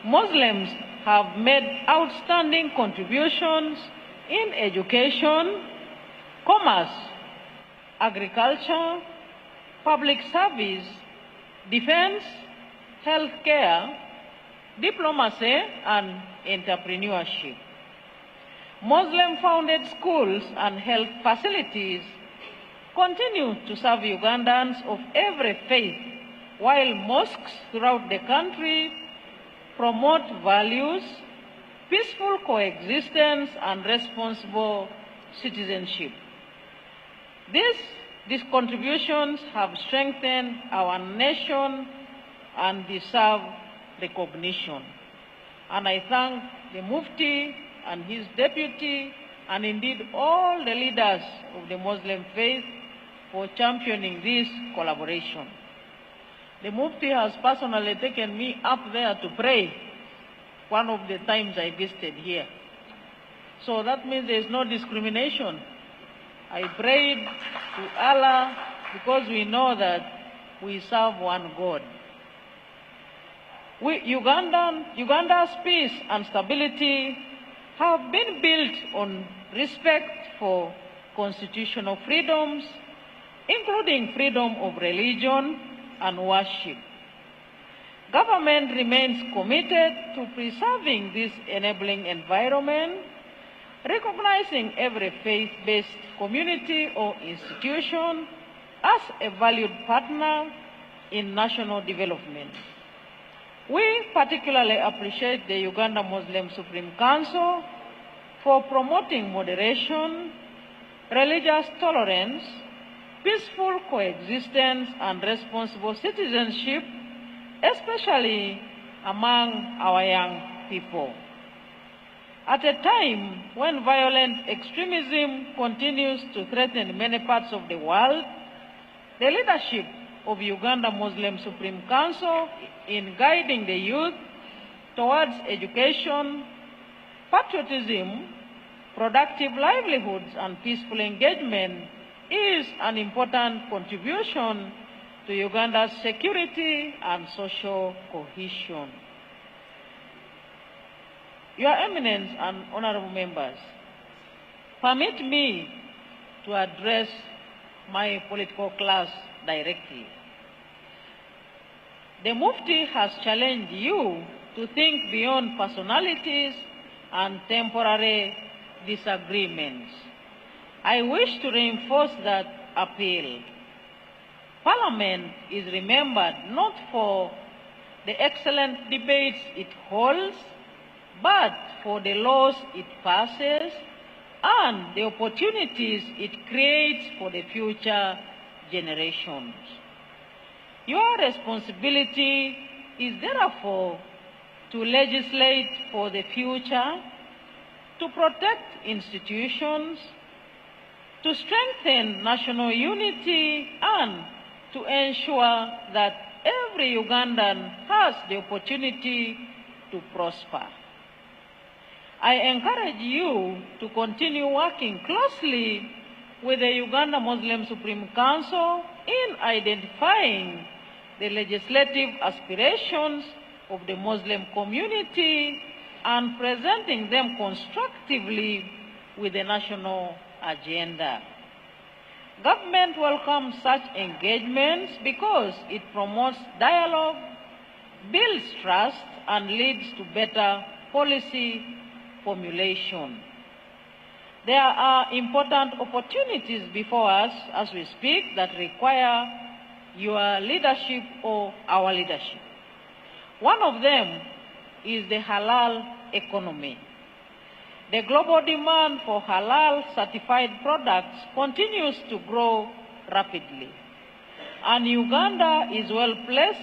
Muslims have made outstanding contributions in education, commerce, agriculture, public service, defense, healthcare, diplomacy, and entrepreneurship. Muslim-founded schools and health facilities continue to serve Ugandans of every faith, while mosques throughout the country promote values, peaceful coexistence, and responsible citizenship. These contributions have strengthened our nation and deserve recognition. And I thank the Mufti and his deputy, and indeed all the leaders of the Muslim faith for championing this collaboration. The Mufti has personally taken me up there to pray one of the times I visited here. So that means there is no discrimination. I prayed to Allah because we know that we serve one God. Uganda's peace and stability have been built on respect for constitutional freedoms, including freedom of religion and worship. Government remains committed to preserving this enabling environment, recognizing every faith-based community or institution as a valued partner in national development. We particularly appreciate the Uganda Muslim Supreme Council for promoting moderation, religious tolerance, peaceful coexistence, and responsible citizenship, especially among our young people. At a time when violent extremism continues to threaten many parts of the world, the leadership of Uganda Muslim Supreme Council in guiding the youth towards education, patriotism, productive livelihoods, and peaceful engagement is an important contribution to Uganda's security and social cohesion. Your Eminence and honorable members, permit me to address my political class directly. The Mufti has challenged you to think beyond personalities and temporary disagreements. I wish to reinforce that appeal. Parliament is remembered not for the excellent debates it holds, but for the laws it passes and the opportunities it creates for the future generations. Your responsibility is therefore to legislate for the future, to protect institutions, to strengthen national unity, and to ensure that every Ugandan has the opportunity to prosper. I encourage you to continue working closely with the Uganda Muslim Supreme Council in identifying the legislative aspirations of the Muslim community and presenting them constructively with the national agenda. Government welcomes such engagements because it promotes dialogue, builds trust, and leads to better policy formulation. There are important opportunities before us as we speak that require your leadership or our leadership. One of them is the halal economy. The global demand for halal certified products continues to grow rapidly, and Uganda is well placed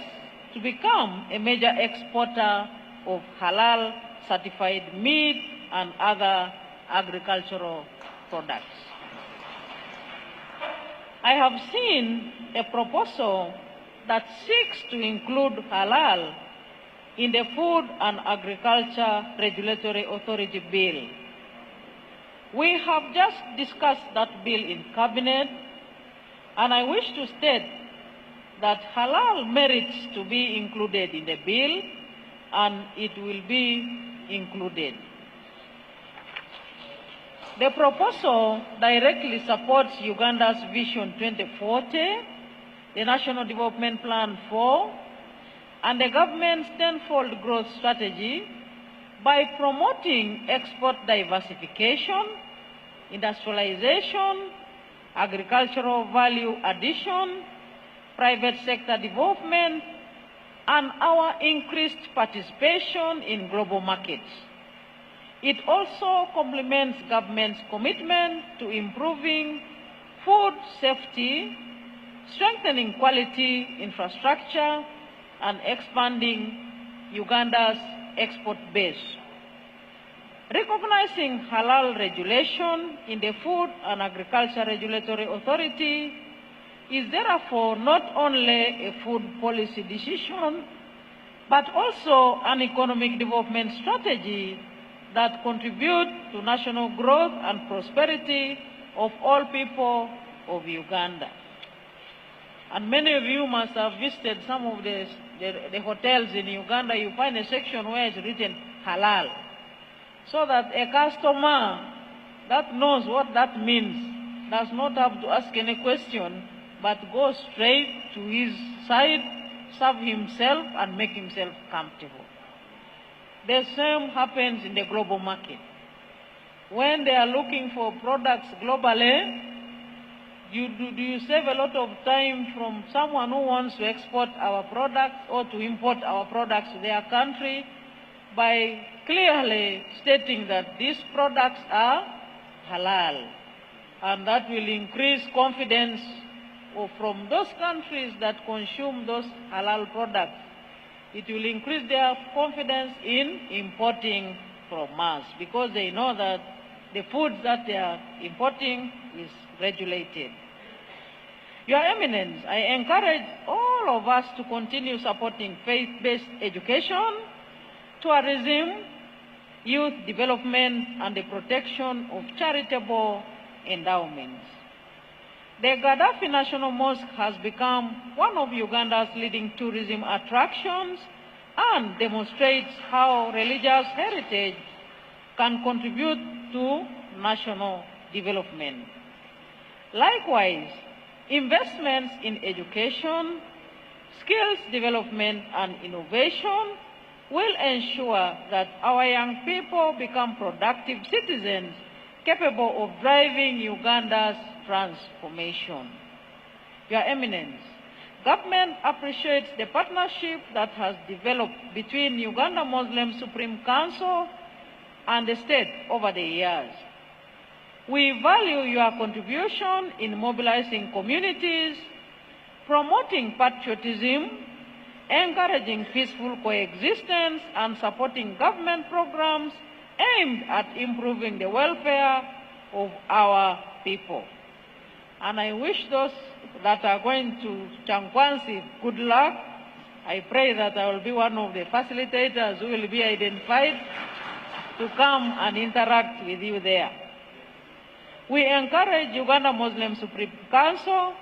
to become a major exporter of halal certified meat and other agricultural products. I have seen a proposal that seeks to include halal in the Food and Agriculture Regulatory Authority Bill. We have just discussed that bill in Cabinet, and I wish to state that halal merits to be included in the bill, and it will be included. The proposal directly supports Uganda's Vision 2040, the National Development Plan 4, and the government's tenfold growth strategy by promoting export diversification, industrialization, agricultural value addition, private sector development, and our increased participation in global markets. It also complements government's commitment to improving food safety, strengthening quality infrastructure, and expanding Uganda's export base. Recognizing halal regulation in the Food and Agriculture Regulatory Authority is therefore not only a food policy decision, but also an economic development strategy that contributes to national growth and prosperity of all people of Uganda. And many of you must have visited some of the hotels in Uganda. You find a section where it's written halal, so that a customer that knows what that means does not have to ask any question, but go straight to his side, serve himself, and make himself comfortable. The same happens in the global market. When they are looking for products globally, do you save a lot of time from someone who wants to export our products or to import our products to their country by clearly stating that these products are halal, and that will increase confidence from those countries that consume those halal products. It will increase their confidence in importing from us, because they know that the food that they are importing is regulated. Your Eminence, I encourage all of us to continue supporting faith-based education, tourism, youth development, and the protection of charitable endowments. The Gaddafi National Mosque has become one of Uganda's leading tourism attractions and demonstrates how religious heritage can contribute to national development. Likewise, investments in education, skills development, and innovation will ensure that our young people become productive citizens capable of driving Uganda's transformation. Your Eminence, government appreciates the partnership that has developed between Uganda Muslim Supreme Council and the state over the years. We value your contribution in mobilizing communities, promoting patriotism, encouraging peaceful coexistence, and supporting government programs aimed at improving the welfare of our people. And I wish those that are going to Chankwansi good luck. I pray that I will be one of the facilitators who will be identified to come and interact with you there. We encourage Uganda Muslim Supreme Council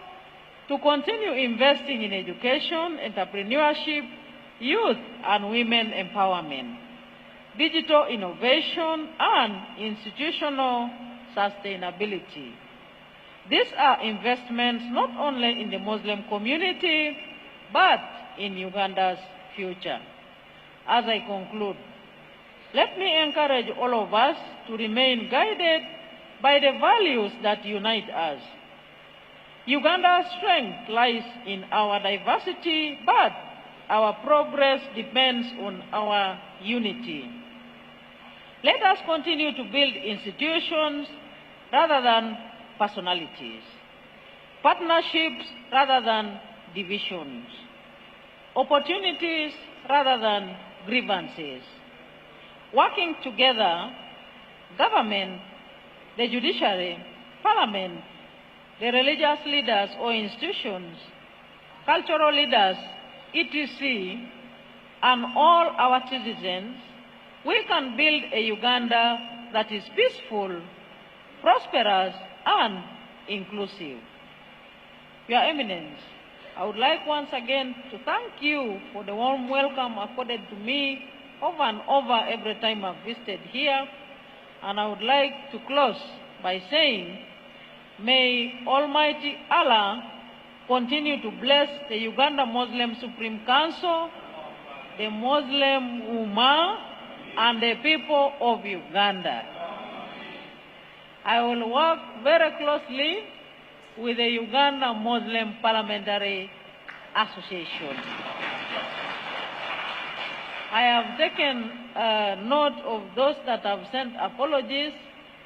to continue investing in education, entrepreneurship, youth and women empowerment, digital innovation, and institutional sustainability. These are investments not only in the Muslim community, but in Uganda's future. As I conclude, let me encourage all of us to remain guided by the values that unite us. Uganda's strength lies in our diversity, but our progress depends on our unity. Let us continue to build institutions rather than personalities, partnerships rather than divisions, opportunities rather than grievances. Working together, government, the judiciary, parliament, the religious leaders or institutions, cultural leaders, etc., and all our citizens, we can build a Uganda that is peaceful, prosperous, and inclusive. Your Eminence, I would like once again to thank you for the warm welcome accorded to me over and over every time I've visited here. And I would like to close by saying, may Almighty Allah continue to bless the Uganda Muslim Supreme Council, the Muslim Ummah, and the people of Uganda. I will work very closely with the Uganda Muslim Parliamentary Association. I have taken note of those that have sent apologies,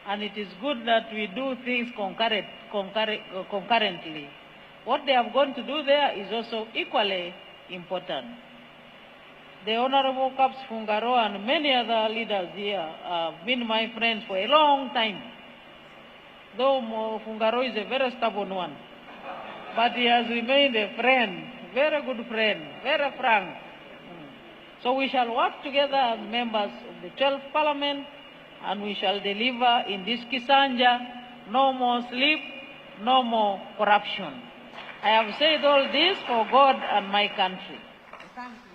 and it is good that we do things concurrently. What they have gone to do there is also equally important. The Honorable Caps Fungaro and many other leaders here have been my friends for a long time. Though Fungaro is a very stubborn one, but he has remained a friend, very good friend, very frank. So we shall work together as members of the 12th Parliament, and we shall deliver in this Kisanja, no more sleep, no more corruption. I have said all this for God and my country. Thank you.